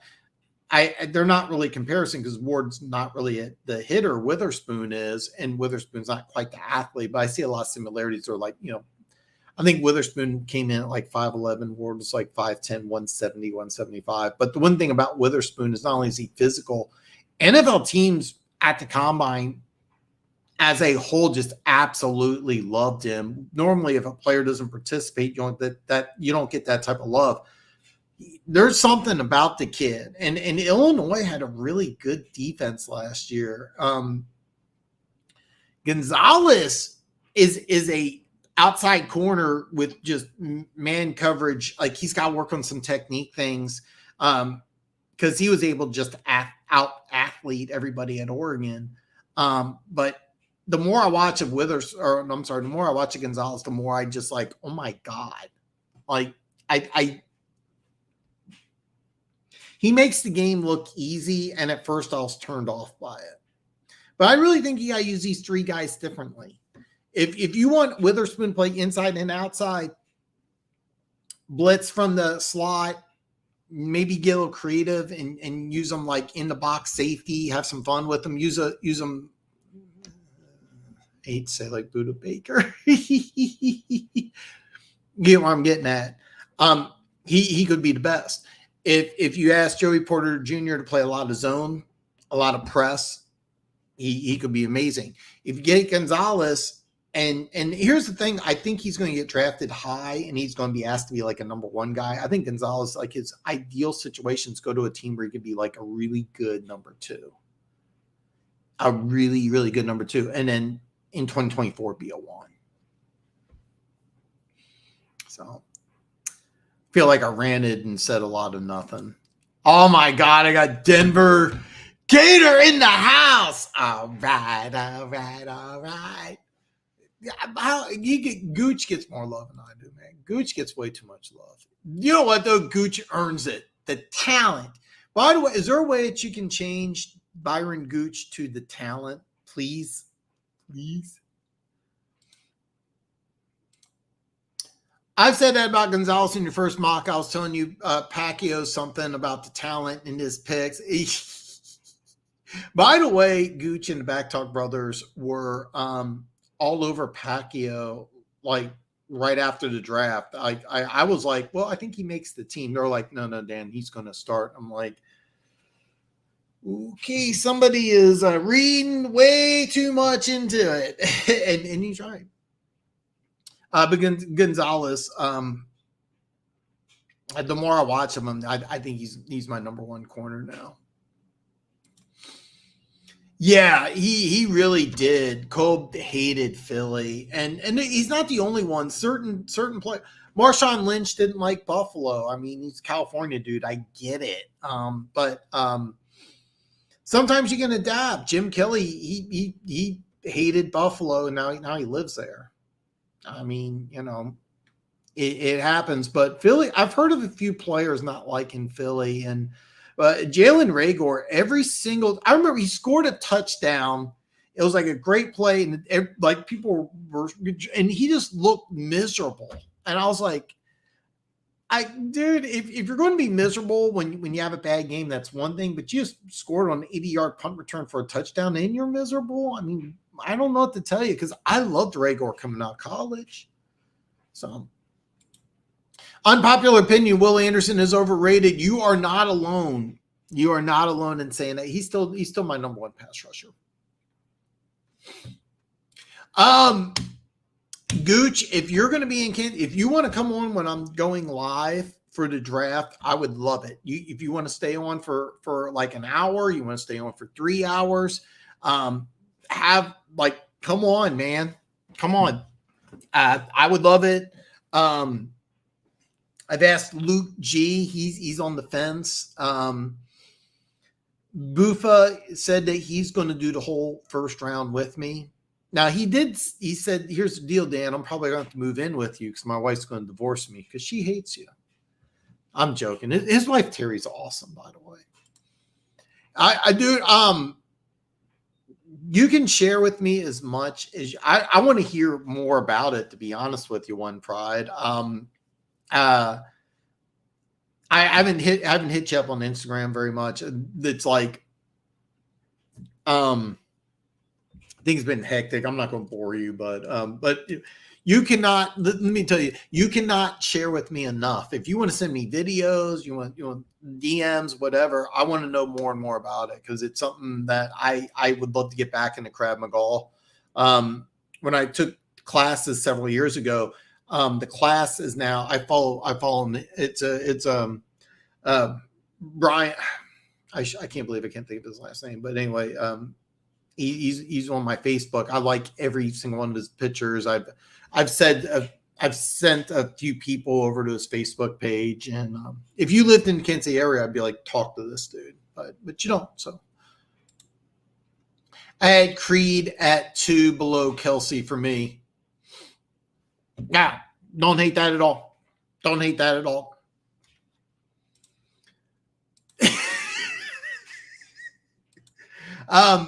They're not really comparison because Ward's not really the hitter. Witherspoon is, and Witherspoon's not quite the athlete, but I see a lot of similarities. Or like, I think Witherspoon came in at like 5'11", Ward was like 5'10", 170, 175. But the one thing about Witherspoon is not only is he physical, NFL teams at the combine as a whole just absolutely loved him. Normally, if a player doesn't participate, you don't get that type of love. There's something about the kid, and Illinois had a really good defense last year. Gonzalez is a outside corner with just man coverage. Like he's got to work on some technique things because he was able just to out athlete everybody at Oregon. But the more I watch of the more I watch of Gonzalez, the more I just like, oh my God, like he makes the game look easy, and at first I was turned off by it. But I really think you got to use these 3 guys differently. If you want Witherspoon play inside and outside, blitz from the slot, maybe get a little creative and use them like in the box safety, have some fun with them, use them. I hate to say like Buda Baker. You know what I'm getting at. He could be the best. If you ask Joey Porter Jr. to play a lot of zone, a lot of press, he could be amazing. If you get Gonzalez, and here's the thing, I think he's going to get drafted high, and he's going to be asked to be like a number 1 guy. I think Gonzalez, like his ideal situations, go to a team where he could be like a really good number 2, a really, really good number 2, and then in 2024 be a 1. So. Feel like I ranted and said a lot of nothing. Oh my God, I got Denver Gator in the house. All right. Gooch gets more love than I do, man. Gooch gets way too much love. You know what, though? Gooch earns it. The talent. By the way, is there a way that you can change Byron Gooch to the talent? Please. I've said that about Gonzalez in your first mock. I was telling you Pacquiao something about the talent in his picks. By the way, Gooch and the Backtalk brothers were all over Pacquiao like right after the draft. I was like, well, I think he makes the team. They're like, no, Dan, he's going to start. I'm like, okay, somebody is reading way too much into it. and he's right. But Gonzalez, the more I watch him, I think he's my number 1 corner now. Yeah, he really did. Cole hated Philly, and he's not the only one. Certain players. Marshawn Lynch didn't like Buffalo. I mean, he's a California dude. I get it. But sometimes you can adapt. Jim Kelly, he hated Buffalo, and now he lives there. I mean, it happens. But Philly, I've heard of a few players not liking Philly. And Jalen Reagor, I remember he scored a touchdown It was like a great play, and like people were, and he just looked miserable. And I was like, dude, if you're going to be miserable when you have a bad game, that's one thing. But you just scored on an 80-yard punt return for a touchdown, and you're miserable. I mean, I don't know what to tell you because I loved Rager coming out of college. So, unpopular opinion: Will Anderson is overrated. You are not alone. You are not alone in saying that. He's still my number one pass rusher. Gooch, if you're going to be in Kansas, if you want to come on when I'm going live for the draft, I would love it. If you want to stay on for like an hour, you want to stay on for 3 hours, come on, man, come on. I would love it. I've asked Luke G. He's on the fence. Bufa said that he's going to do the whole first round with me. Now, he said, here's the deal, Dan. I'm probably going to have to move in with you because my wife's going to divorce me because she hates you. I'm joking. His wife, Terry's awesome, by the way. I do. You can share with me as much as I want to hear more about it, to be honest with you, One Pride. I haven't hit you up on Instagram very much. It's like, things have been hectic. I'm not going to bore you, but you cannot, let me tell you, you cannot share with me enough. If you want to send me videos, you want DMs, whatever, I want to know more and more about it because it's something that I would love to get back into Krav Maga. When I took classes several years ago, the class is now, I follow him. It's Brian. I can't believe I can't think of his last name, but anyway, he's on my Facebook. I like every single one of his pictures. I've sent a few people over to his Facebook page, and if you lived in the Kansas City area, I'd be like, talk to this dude, but you don't. So I had Creed at 2 below Kelsey for me. Yeah, don't hate that at all. Don't hate that at all.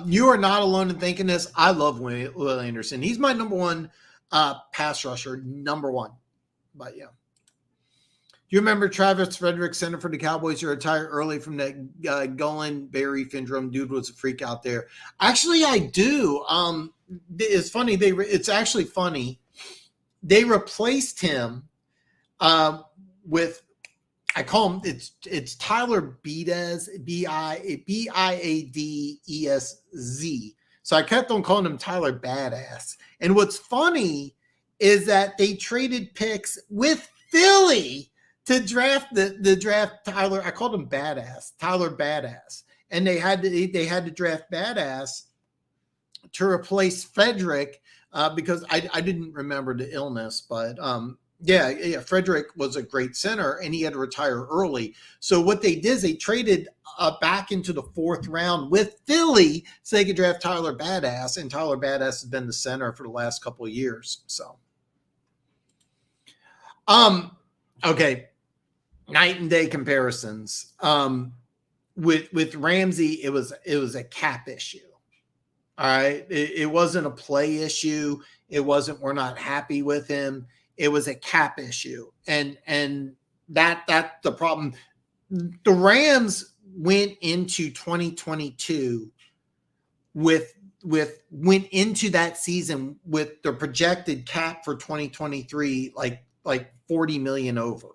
You are not alone in thinking this. I love Will Anderson. He's my number one pass rusher, number one. But yeah. You remember Travis Frederick, center for the Cowboys, who retired early from that Guillain-Barré syndrome? Dude was a freak out there. Actually, I do. It's funny. It's actually funny. They replaced him with, I call him, it's Tyler Biades, Biadesz. So I kept on calling him Tyler Badass. And what's funny is that they traded picks with Philly to draft the draft Tyler. I called him Badass, Tyler Badass. And they had to draft Badass to replace Frederick because I didn't remember the illness, but yeah, Frederick was a great center, and he had to retire early. So what they did is they traded back into the 4th round with Philly so they could draft Tyler Badass, and Tyler Badass has been the center for the last couple of years. So, okay, night and day comparisons. With Ramsey, it was a cap issue. All right, it wasn't a play issue. It wasn't we're not happy with him. It was a cap issue, and that's the problem. The Rams went into 2022 went into that season with the projected cap for 2023 like 40 million over.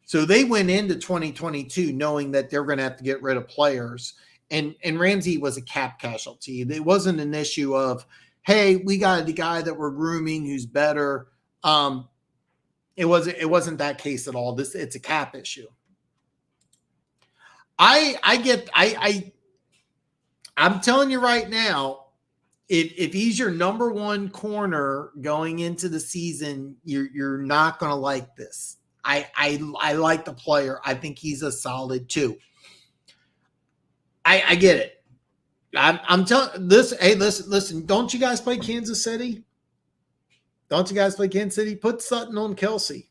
So they went into 2022 knowing that they're going to have to get rid of players, and Ramsey was a cap casualty. It wasn't an issue of, hey, we got the guy that we're grooming who's better. It wasn't that case at all. It's a cap issue. I'm telling you right now, if he's your number one corner going into the season, you're not going to like this. I like the player. I think he's a solid 2. I get it. I'm telling this. Hey, listen. Don't you guys play Kansas City? Don't you guys play Kansas City? Put Sutton on Kelsey.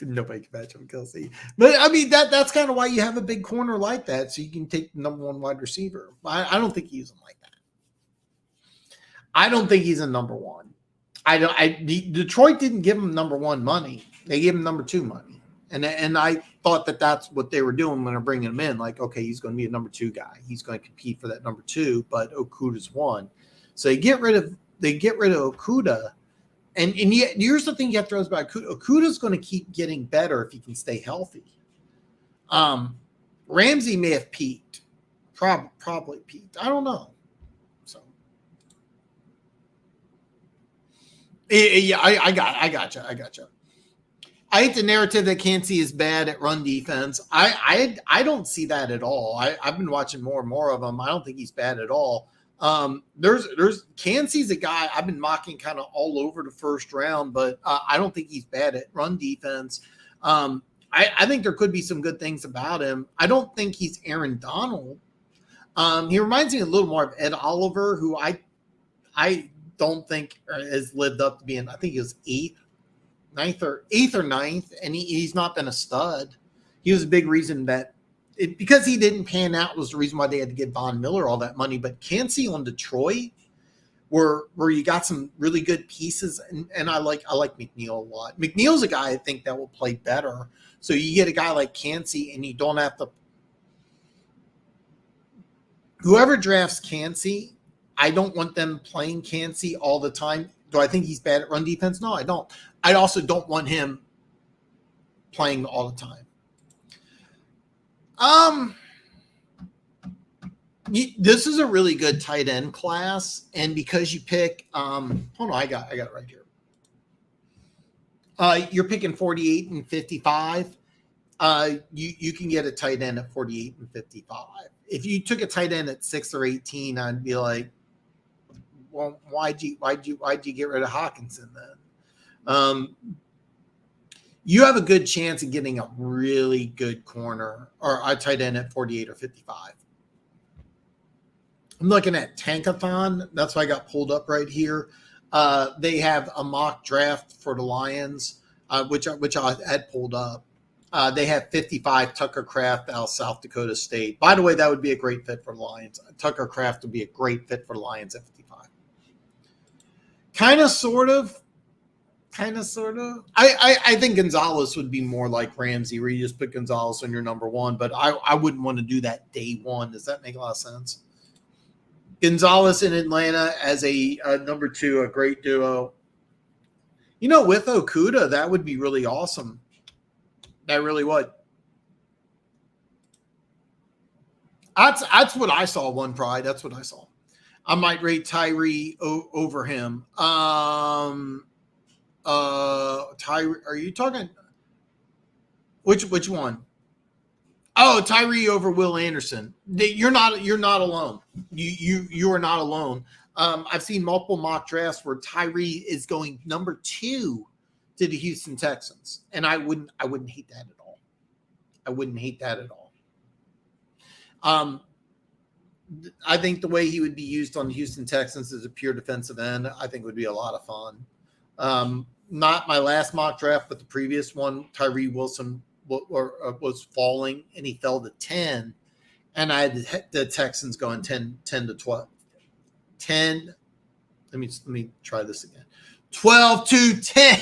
Nobody can match on Kelsey. But, I mean, that's kind of why you have a big corner like that, so you can take the number one wide receiver. I don't think you use him like that. I don't think he's a number one. Detroit didn't give him number one money. They gave him number two money. And I thought that that's what they were doing when they're bringing him in. Like, okay, he's going to be a number two guy. He's going to compete for that number two, but Okudah's one. So they get rid of Okudah. And yet, here's the thing you have to realize about Okudah. Okudah's going to keep getting better if he can stay healthy. Ramsey may have peaked. Probably peaked. I don't know. So, yeah, I got you. I hate the narrative that Kancey is bad at run defense. I don't see that at all. I've been watching more and more of him. I don't think he's bad at all. There's Kancey's a guy I've been mocking kind of all over the first round, but I don't think he's bad at run defense. I think there could be some good things about him. I don't think he's Aaron Donald. He reminds me a little more of Ed Oliver, who I don't think has lived up to being. I think he was eighth or ninth, and he's not been a stud. He was a big reason that because he didn't pan out was the reason why they had to give Von Miller all that money. But Kancey on Detroit, where you got some really good pieces, and I like McNeil a lot. McNeil's a guy I think that will play better. So you get a guy like Kancey, and you don't have to. Whoever drafts Kancey, I don't want them playing Kancey all the time. Do I think he's bad at run defense? No, I don't. I also don't want him playing all the time. This is a really good tight end class, and because you pick, hold on, I got it right here. You're picking 48 and 55. You can get a tight end at 48 and 55. If you took a tight end at 6 or 18, I'd be like, well, why'd you get rid of Hawkinson then? You have a good chance of getting a really good corner or a tight end at 48 or 55. I'm looking at Tankathon. That's why I got pulled up right here. They have a mock draft for the Lions, which I had pulled up. They have 55 Tucker Kraft out of South Dakota State. By the way, that would be a great fit for the Lions. Tucker Kraft would be a great fit for the Lions at 55. Kind of, sort of. I think Gonzalez would be more like Ramsey, where you just put Gonzalez on your number one, but I wouldn't want to do that day one. Does that make a lot of sense? Gonzalez in Atlanta as a number two, a great duo. With Okudah, that would be really awesome. That really would. That's what I saw, One Pride. That's what I saw. I might rate Tyree over him. Tyree, are you talking? Which one? Oh, Tyree over Will Anderson. You're not alone. You are not alone. I've seen multiple mock drafts where Tyree is going number 2 to the Houston Texans, and I wouldn't hate that at all. I wouldn't hate that at all. I think the way he would be used on the Houston Texans as a pure defensive end, I think would be a lot of fun. Not my last mock draft, but the previous one, Tyree Wilson was falling, and he fell to 10, and I had the Texans going 10 to 12. 10. Let me try this again. 12 to 10.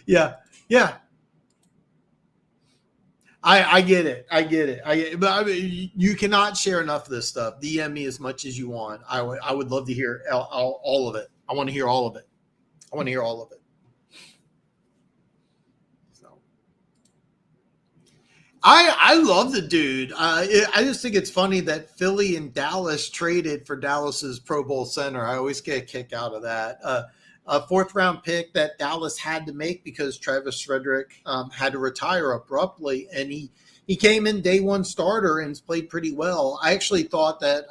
Yeah. I get it. But I mean, you cannot share enough of this stuff. DM me as much as you want. I would love to hear all of it. I want to hear all of it. So I love the dude. I just think it's funny that Philly and Dallas traded for Dallas's Pro Bowl center. I always get a kick out of that. A 4th round pick that Dallas had to make because Travis Frederick had to retire abruptly, and he came in day one starter and played pretty well. I actually thought that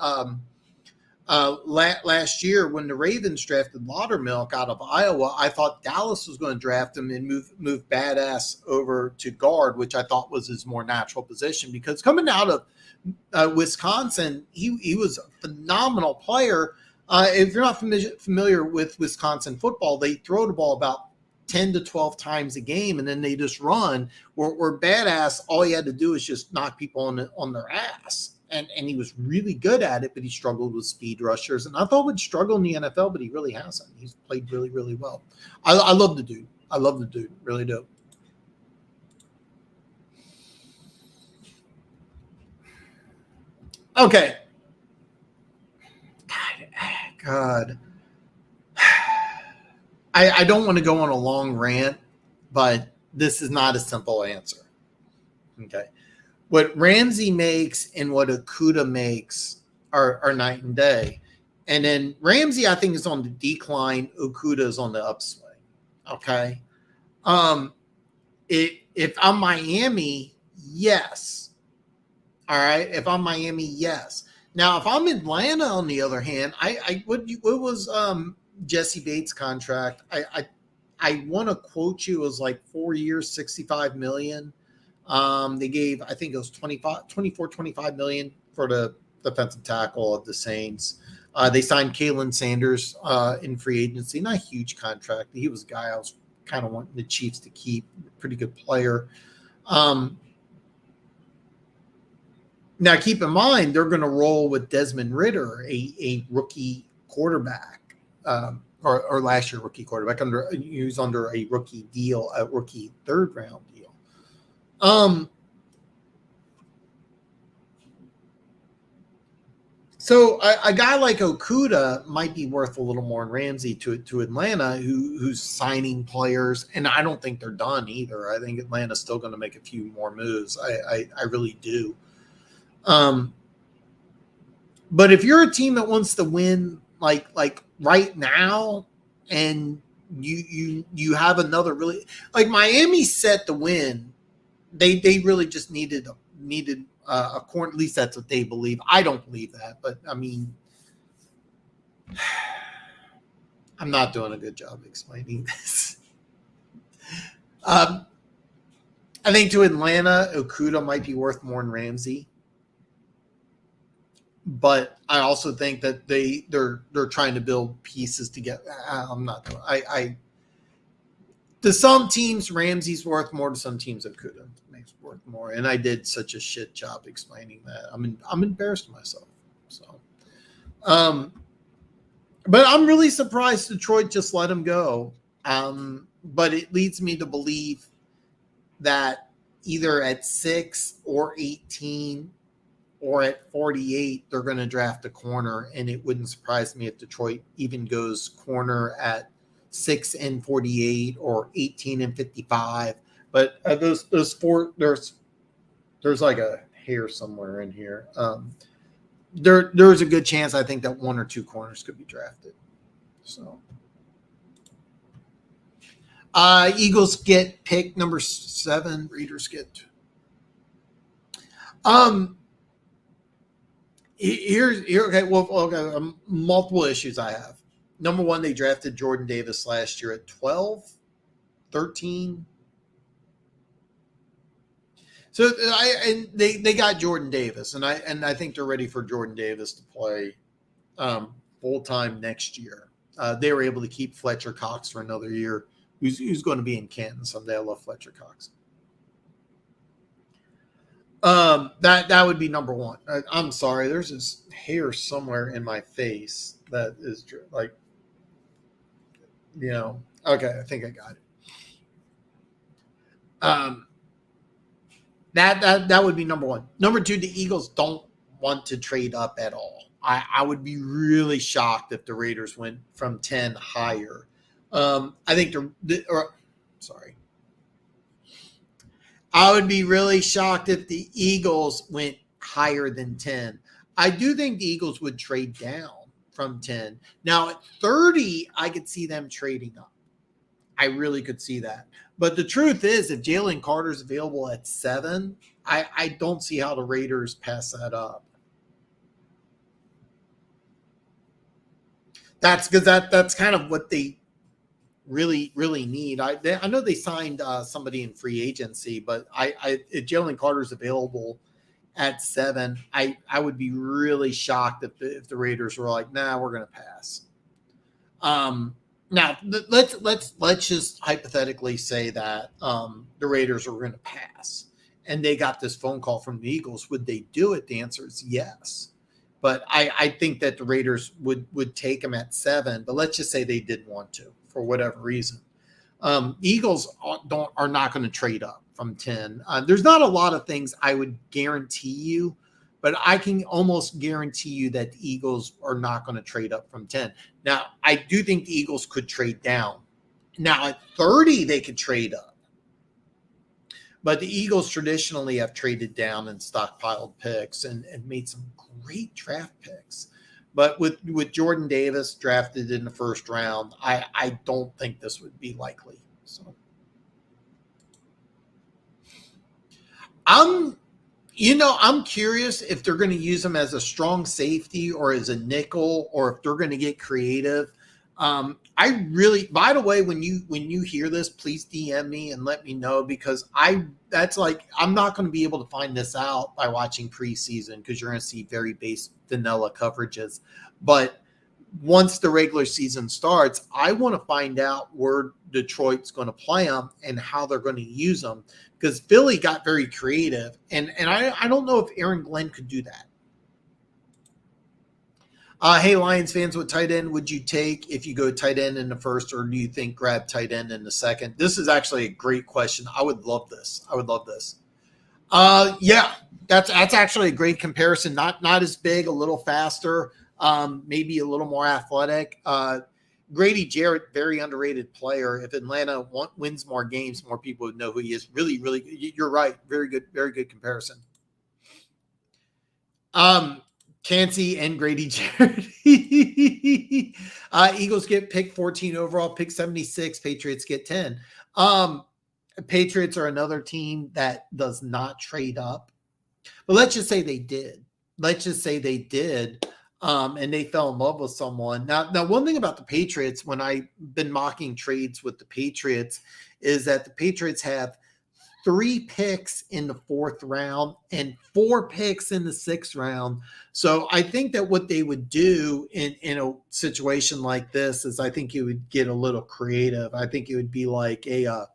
last year when the Ravens drafted Laudermilk out of Iowa, I thought Dallas was going to draft him and move Badass over to guard, which I thought was his more natural position, because coming out of Wisconsin, he was a phenomenal player. If you're not familiar with Wisconsin football, they throw the ball about 10 to 12 times a game, and then they just run. Where Badass, all he had to do is just knock people on their ass. And he was really good at it, but he struggled with speed rushers. And I thought would struggle in the NFL, but he really hasn't. He's played really, really well. I love the dude. I love the dude. Really do. Okay. God. I don't want to go on a long rant, but this is not a simple answer. Okay. What Ramsey makes and what Okudah makes are night and day. And then Ramsey, I think, is on the decline. Okudah is on the upswing. Okay. If I'm Miami, yes. All right. If I'm Miami, yes. Now, if I'm Atlanta, on the other hand, what was Jesse Bates' contract? I want to quote you as like 4 years, $65 million. They gave, I think it was 25 million for the defensive tackle of the Saints. They signed Kalen Sanders in free agency, not a huge contract. He was a guy I was kind of wanting the Chiefs to keep, pretty good player. Now, keep in mind, they're going to roll with Desmond Ridder, a rookie quarterback, or last year rookie quarterback. He was under a rookie deal, a rookie third-round deal. So a guy like Okudah might be worth a little more in Ramsey to Atlanta, who's signing players, and I don't think they're done either. I think Atlanta's still going to make a few more moves. I really do. But if you're a team that wants to win, like right now, and you have another really like Miami set to win, they really just needed a corner. At least that's what they believe. I don't believe that, but I mean, I'm not doing a good job explaining this. I think to Atlanta, Okudah might be worth more than Ramsey. But I also think that they're trying to build pieces together. I'm not. To some teams, Ramsey's worth more. To some teams, Okudah makes worth more. And I did such a shit job explaining that. I'm embarrassed of myself. So, but I'm really surprised Detroit just let him go. But it leads me to believe that either at 6 or 18. Or at 48, they're going to draft a corner, and it wouldn't surprise me if Detroit even goes corner at 6 and 48 or 18 and 55. But those four, there's like a hair somewhere in here. There's a good chance I think that 1 or 2 corners could be drafted. So, Eagles get pick number 7. Raiders get. Okay. Well, multiple issues I have. Number one, they drafted Jordan Davis last year at 12, 13. So they got Jordan Davis, and I think they're ready for Jordan Davis to play full time next year. They were able to keep Fletcher Cox for another year, who's going to be in Canton someday. I love Fletcher Cox. That would be number one. I'm sorry. There's this hair somewhere in my face that is like, okay. I think I got it. That would be number one. Number two, the Eagles don't want to trade up at all. I would be really shocked if the Raiders went from 10 higher. I think sorry. I would be really shocked if the Eagles went higher than 10. I do think the Eagles would trade down from 10. Now, at 30, I could see them trading up. I really could see that. But the truth is, if Jalen Carter's available at 7, I don't see how the Raiders pass that up. That's because that's kind of what they really, really need. I know they signed somebody in free agency, but if Jalen Carter's available at 7, I would be really shocked if the Raiders were like, nah, we're going to pass. Now let's just hypothetically say that the Raiders are going to pass, and they got this phone call from the Eagles, would they do it? The answer is yes. But I think that the Raiders would take him at 7. But let's just say they didn't want to for whatever reason. Eagles are not going to trade up from 10. There's not a lot of things I would guarantee you, but I can almost guarantee you that the Eagles are not going to trade up from 10. Now, I do think the Eagles could trade down. Now, at 30, they could trade up. But the Eagles traditionally have traded down and stockpiled picks and made some great draft picks. But with Jordan Davis drafted in the first round, I don't think this would be likely. So I'm curious if they're going to use him as a strong safety or as a nickel, or if they're going to get creative. By the way, when you hear this, please DM me and let me know, because I'm not going to be able to find this out by watching preseason, because you're going to see very base vanilla coverages. But once the regular season starts, I want to find out where Detroit's going to play them and how they're going to use them, because Philly got very creative, and I don't know if Aaron Glenn could do that. Hey, Lions fans, what tight end would you take if you go tight end in the first, or do you think grab tight end in the second? This is actually a great question. I would love this. Yeah, that's actually a great comparison. Not as big, a little faster, maybe a little more athletic. Grady Jarrett, very underrated player. If Atlanta wins more games, more people would know who he is. Really, really, you're right. Very good comparison. Chancey and Grady Jarrett. Eagles get pick 14 overall, pick 76. Patriots get 10. Patriots are another team that does not trade up. But let's just say they did. And they fell in love with someone. Now, one thing about the Patriots, when I've been mocking trades with the Patriots, is that the Patriots have 3 picks in the 4th round and 4 picks in the 6th round. So I think that what they would do in a situation like this is, I think you would get a little creative. I think it would be like a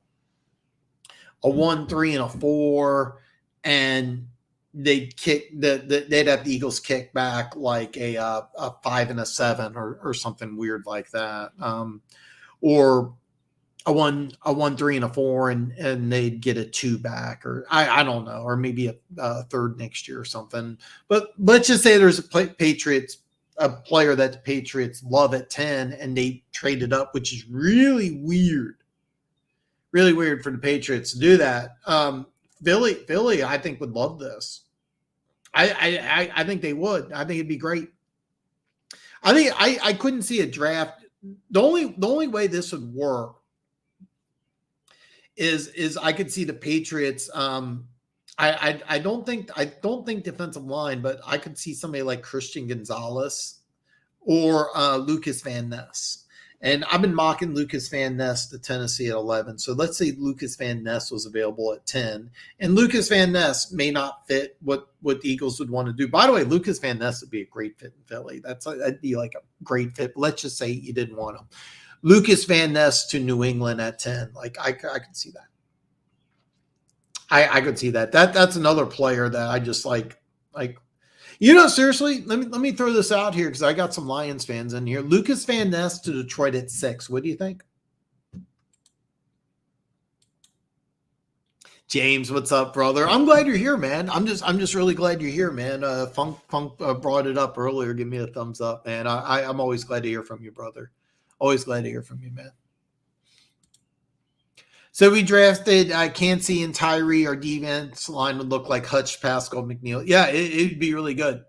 1, 3, and a 4, and they'd have the Eagles kick back like a 5 and a 7 or something weird like that. Or a 1, 3, and a 4, and they'd get a 2 back, or I don't know, or maybe a 3rd next year or something. But let's just say there's a player that the Patriots love at 10, and they traded up, which is really weird for the Patriots to do that. Philly, I think, would love this. I think they would. I think it'd be great. I couldn't see a draft. The only way this would work is I could see the Patriots. I don't think defensive line, but I could see somebody like Christian Gonzalez or Lucas Van Ness. And I've been mocking Lucas Van Ness to Tennessee at 11. So let's say Lucas Van Ness was available at 10. And Lucas Van Ness may not fit what the Eagles would want to do. By the way, Lucas Van Ness would be a great fit in Philly. That'd be like a great fit. But let's just say you didn't want him. Lucas Van Ness to New England at 10. Like, I could see that. I could see that. That's another player that I just like, seriously, let me throw this out here, because I got some Lions fans in here. Lucas Van Ness to Detroit at 6. What do you think? James, what's up, brother? I'm glad you're here, man. I'm just really glad you're here, man. Funk brought it up earlier. Give me a thumbs up, man. I'm always glad to hear from you, brother. Always glad to hear from you, man. So we drafted Cansey and Tyree. Our defense line would look like Hutch, Pascal, McNeil. Yeah, it'd be really good.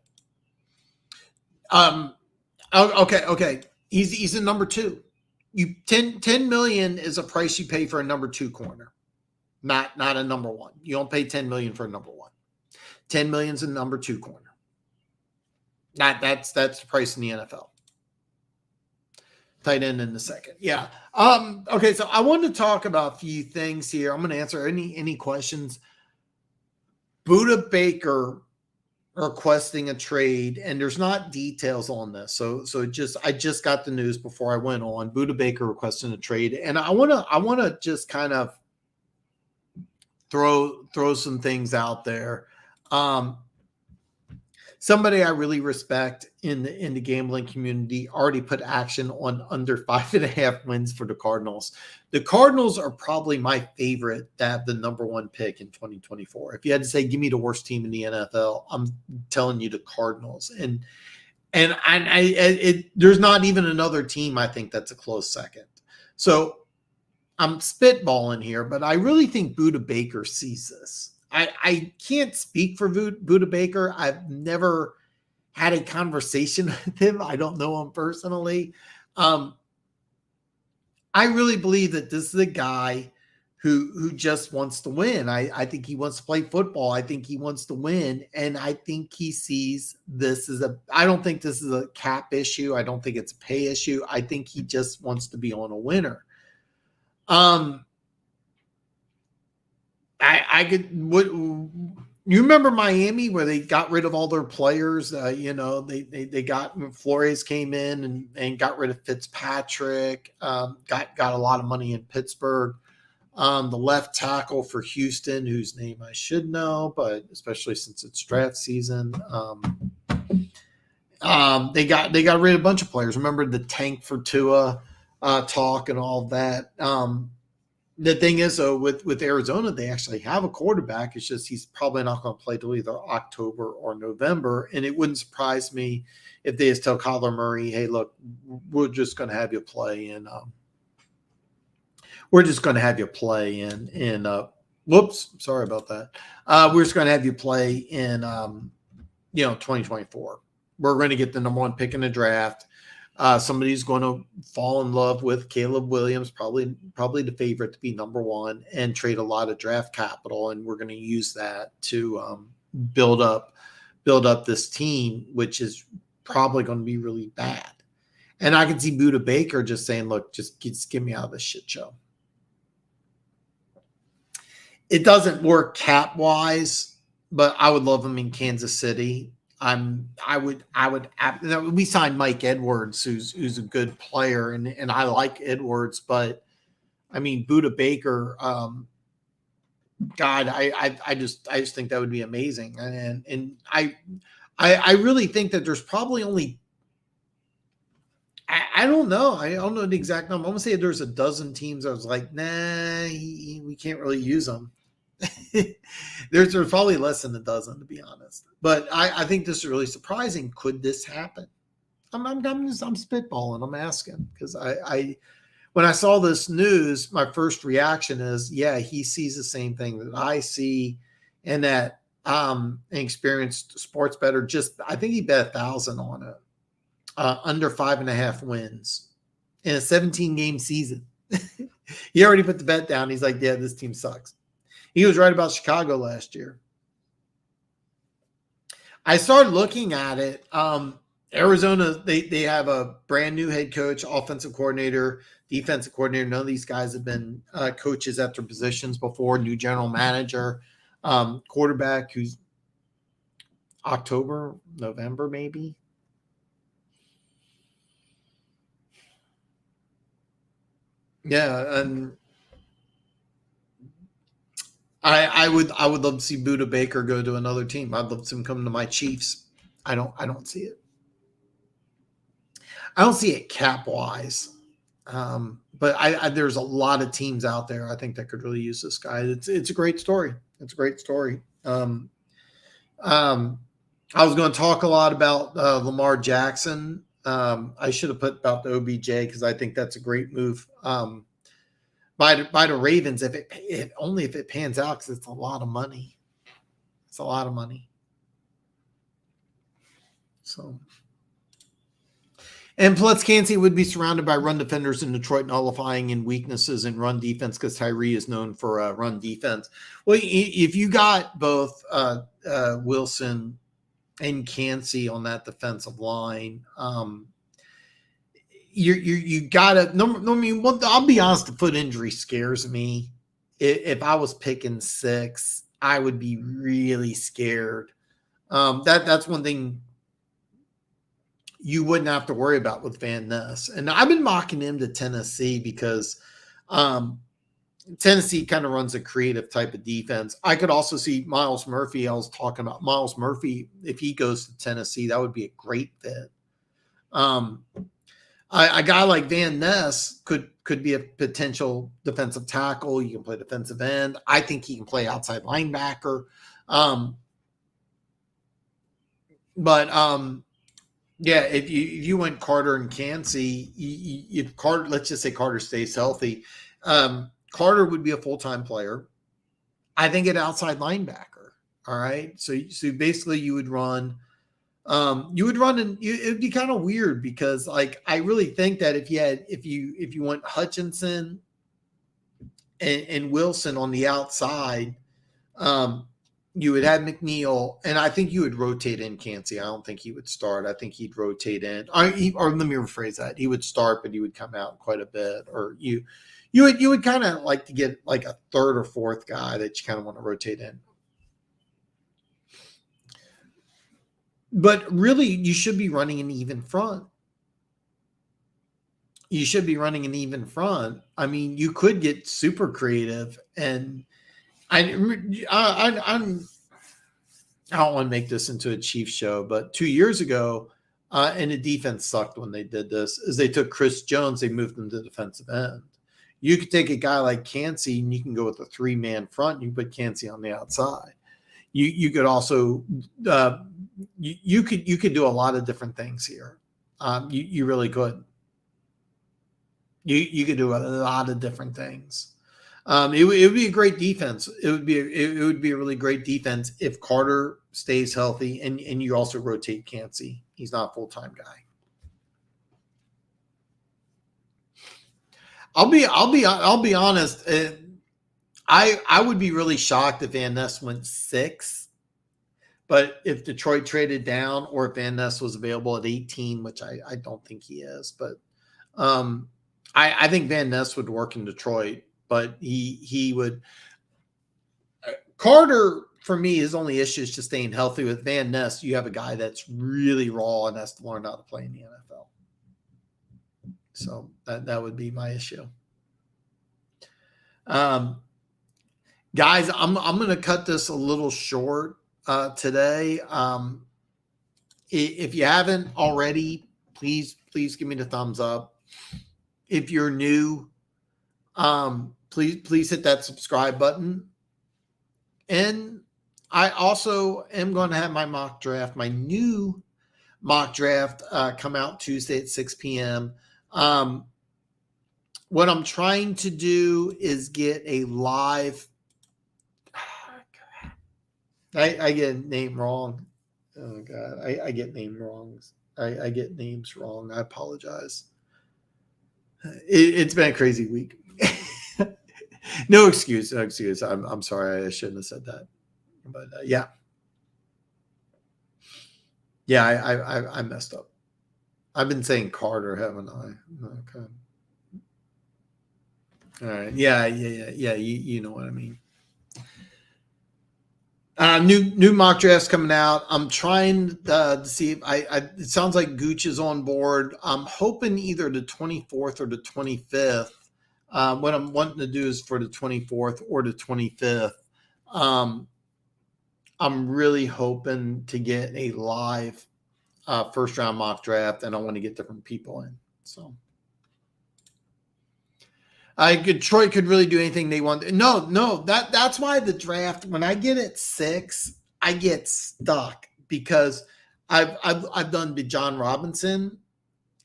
Okay. He's a number 2. You $10 million is a price you pay for a number 2 corner, not a number 1. You don't pay $10 million for a number 1. $10 million is a number 2 corner. That's the price in the NFL. Tight end in the second. Yeah. Okay, so I wanted to talk about a few things here. I'm going to answer any questions. Budda Baker requesting a trade, and there's not details on this. So I just got the news before I went on. Budda Baker requesting a trade, and I want to just kind of throw some things out there. Somebody I really respect in the gambling community already put action on under 5.5 wins for the Cardinals. The Cardinals are probably my favorite to have the number one pick in 2024. If you had to say, give me the worst team in the NFL, I'm telling you the Cardinals. And there's not even another team I think that's a close second. So I'm spitballing here, but I really think Buda Baker sees this. I can't speak for Buda Baker. I've never had a conversation with him. I don't know him personally. I really believe that this is a guy who just wants to win. I think he wants to play football. I think he wants to win. And I think he sees this as I don't think this is a cap issue. I don't think it's a pay issue. I think he just wants to be on a winner. I could. What you remember Miami where they got rid of all their players? They got Flores came in and got rid of Fitzpatrick. Got a lot of money in Pittsburgh. The left tackle for Houston, whose name I should know, but especially since it's draft season, they got rid of a bunch of players. Remember the tank for Tua talk and all that. The thing is, though, with Arizona, they actually have a quarterback. It's just he's probably not going to play till either October or November. And it wouldn't surprise me if they just tell Kyler Murray, "Hey, look, we're just going to have you play in. We're just going to have you play in. Whoops, sorry about that. We're just going to have you play in 2024. We're going to get the number one pick in the draft. Somebody's going to fall in love with Caleb Williams, probably the favorite to be number one, and trade a lot of draft capital. And we're going to use that to build up this team, which is probably going to be really bad. And I can see Buda Baker just saying, look, just get me out of this shit show. It doesn't work cap wise, but I would love him in Kansas City. We signed Mike Edwards, who's a good player, and I like Edwards, but I mean Buda Baker, God, I just think that would be amazing, and I really think that there's probably only I don't know the exact number. I'm gonna say there's a dozen teams. I was like, nah, we can't really use them. There's probably less than a dozen, to be honest. But I think this is really surprising. Could this happen? I'm spitballing. I'm asking because when I saw this news, my first reaction is, yeah, he sees the same thing that I see, and that an experienced sports bettor I think he bet 1,000 on it, under 5.5 wins in a 17-game season. He already put the bet down. He's like, yeah, this team sucks. He was right about Chicago last year. I started looking at it. Arizona, they have a brand new head coach, offensive coordinator, defensive coordinator. None of these guys have been coaches at their positions before. New general manager, quarterback who's October, November, maybe. Yeah, and I would love to see Buda Baker go to another team. I'd love to see him come to my Chiefs. I don't see it. I don't see it cap wise. But there's a lot of teams out there I think that could really use this guy. It's a great story. It's a great story. I was going to talk a lot about Lamar Jackson. I should have put about the OBJ because I think that's a great move. By the Ravens, if it pans out, because it's a lot of money. It's a lot of money. So, and plus, Kansas would be surrounded by run defenders in Detroit, nullifying in weaknesses in run defense because Tyree is known for run defense. Well, if you got both Wilson and Kansas on that defensive line, you gotta. No, I mean, well, I'll be honest. The foot injury scares me. If I was picking 6, I would be really scared. That's one thing you wouldn't have to worry about with Van Ness. And I've been mocking him to Tennessee because Tennessee kind of runs a creative type of defense. I could also see Miles Murphy. I was talking about Miles Murphy. If he goes to Tennessee, that would be a great fit. A guy like Van Ness could be a potential defensive tackle. You can play defensive end. I think he can play outside linebacker. Yeah, if you went Carter and Kancey, if Carter, let's just say Carter stays healthy, Carter would be a full-time player. I think an outside linebacker. All right, so basically you would run. And it'd be kind of weird because like I really think that if you went Hutchinson and Wilson on the outside, you would have McNeil, and I think you would rotate in Kancey. I don't think he would start. I think he'd rotate in, or let me rephrase that: he would start, but he would come out quite a bit. Or you would kind of like to get like a third or fourth guy that you kind of want to rotate in. But really, you should be running an even front. You should be running an even front. I mean, you could get super creative, and I don't want to make this into a Chiefs show, but 2 years ago, and the defense sucked when they did this, is they took Chris Jones, they moved him to defensive end. You could take a guy like Kancey, and you can go with a 3-man front, and you put Kancey on the outside. You could also you could do a lot of different things here. You really could. You could do a lot of different things. It would be a great defense. It would be a really great defense if Carter stays healthy and you also rotate Kancey. He's not a full-time guy. I'll be honest. I would be really shocked if Van Ness went 6, but if Detroit traded down or if Van Ness was available at 18, which I don't think he is, but I think Van Ness would work in Detroit, but he would. Carter, for me, his only issue is just staying healthy. With Van Ness, you have a guy that's really raw and has to learn how to play in the NFL. So that would be my issue. Guys, I'm going to cut this a little short today. If you haven't already, please give me the thumbs up. If you're new, please hit that subscribe button. And I also am going to have my new mock draft come out Tuesday at 6 p.m. What I'm trying to do is get a live. I get a name wrong. Oh God, I get name wrongs. I get names wrong. I apologize. It's been a crazy week. No excuse. I'm sorry. I shouldn't have said that. But yeah. I messed up. I've been saying Carter, haven't I? Okay. All right. Yeah. You know what I mean. New mock drafts coming out. I'm trying to see if it sounds like Gooch is on board. I'm hoping either the 24th or the 25th. What I'm wanting to do is for the 24th or the 25th. I'm really hoping to get a live first round mock draft, and I want to get different people in. So Detroit could really do anything they want. No, that's why the draft, when I get at 6, I get stuck because I've done Bijan Robinson,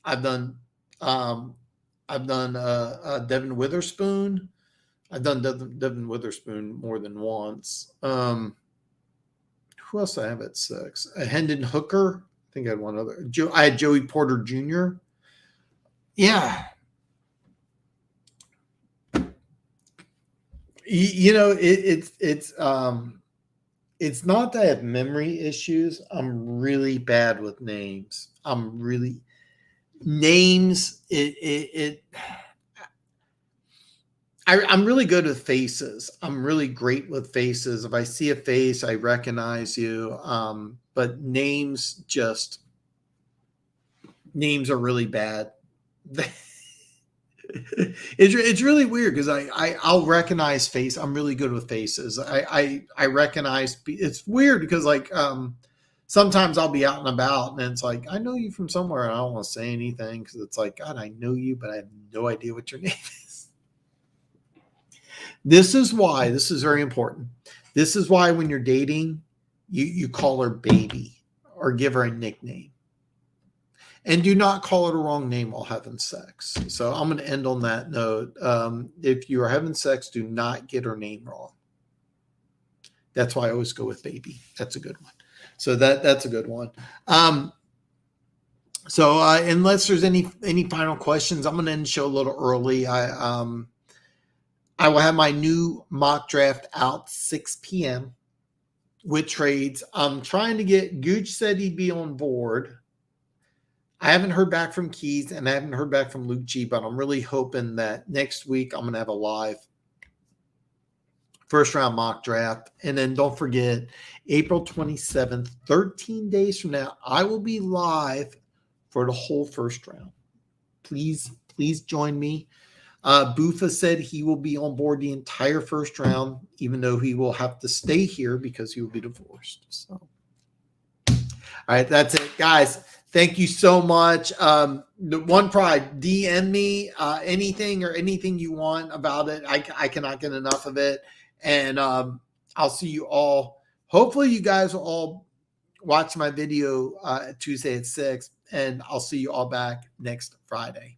I've done Devin Witherspoon. I've done Devin Witherspoon more than once. Who else do I have at 6? Hendon Hooker. I think I had one other. I had Joey Porter Jr. Yeah. It's not that I have memory issues. I'm really bad with names. I'm really good with faces. I'm really great with faces. If I see a face, I recognize you. But names are really bad. It's really weird because I'll recognize face. I'm really good with faces. I recognize. It's weird because like sometimes I'll be out and about and it's like I know you from somewhere and I don't want to say anything because it's like God, I know you, but I have no idea what your name is. This is why this is very important. This is why when you're dating, you call her baby or give her a nickname. And do not call it a wrong name while having sex. So I'm going to end on that note. If you are having sex, do not get her name wrong. That's why I always go with baby. That's a good one. So that's a good one. So unless there's any final questions, I'm going to end the show a little early. I will have my new mock draft out 6 p.m. with trades. I'm trying to get Gooch said he'd be on board. I haven't heard back from Keys and I haven't heard back from Luke G, but I'm really hoping that next week I'm going to have a live first round mock draft. And then don't forget, April 27th, 13 days from now, I will be live for the whole first round. Please join me. Bufa said he will be on board the entire first round, even though he will have to stay here because he will be divorced. So, all right, that's it, guys. Thank you so much. The One Pride, DM me anything you want about it. I cannot get enough of it. And I'll see you all. Hopefully you guys will all watch my video Tuesday at 6. And I'll see you all back next Friday.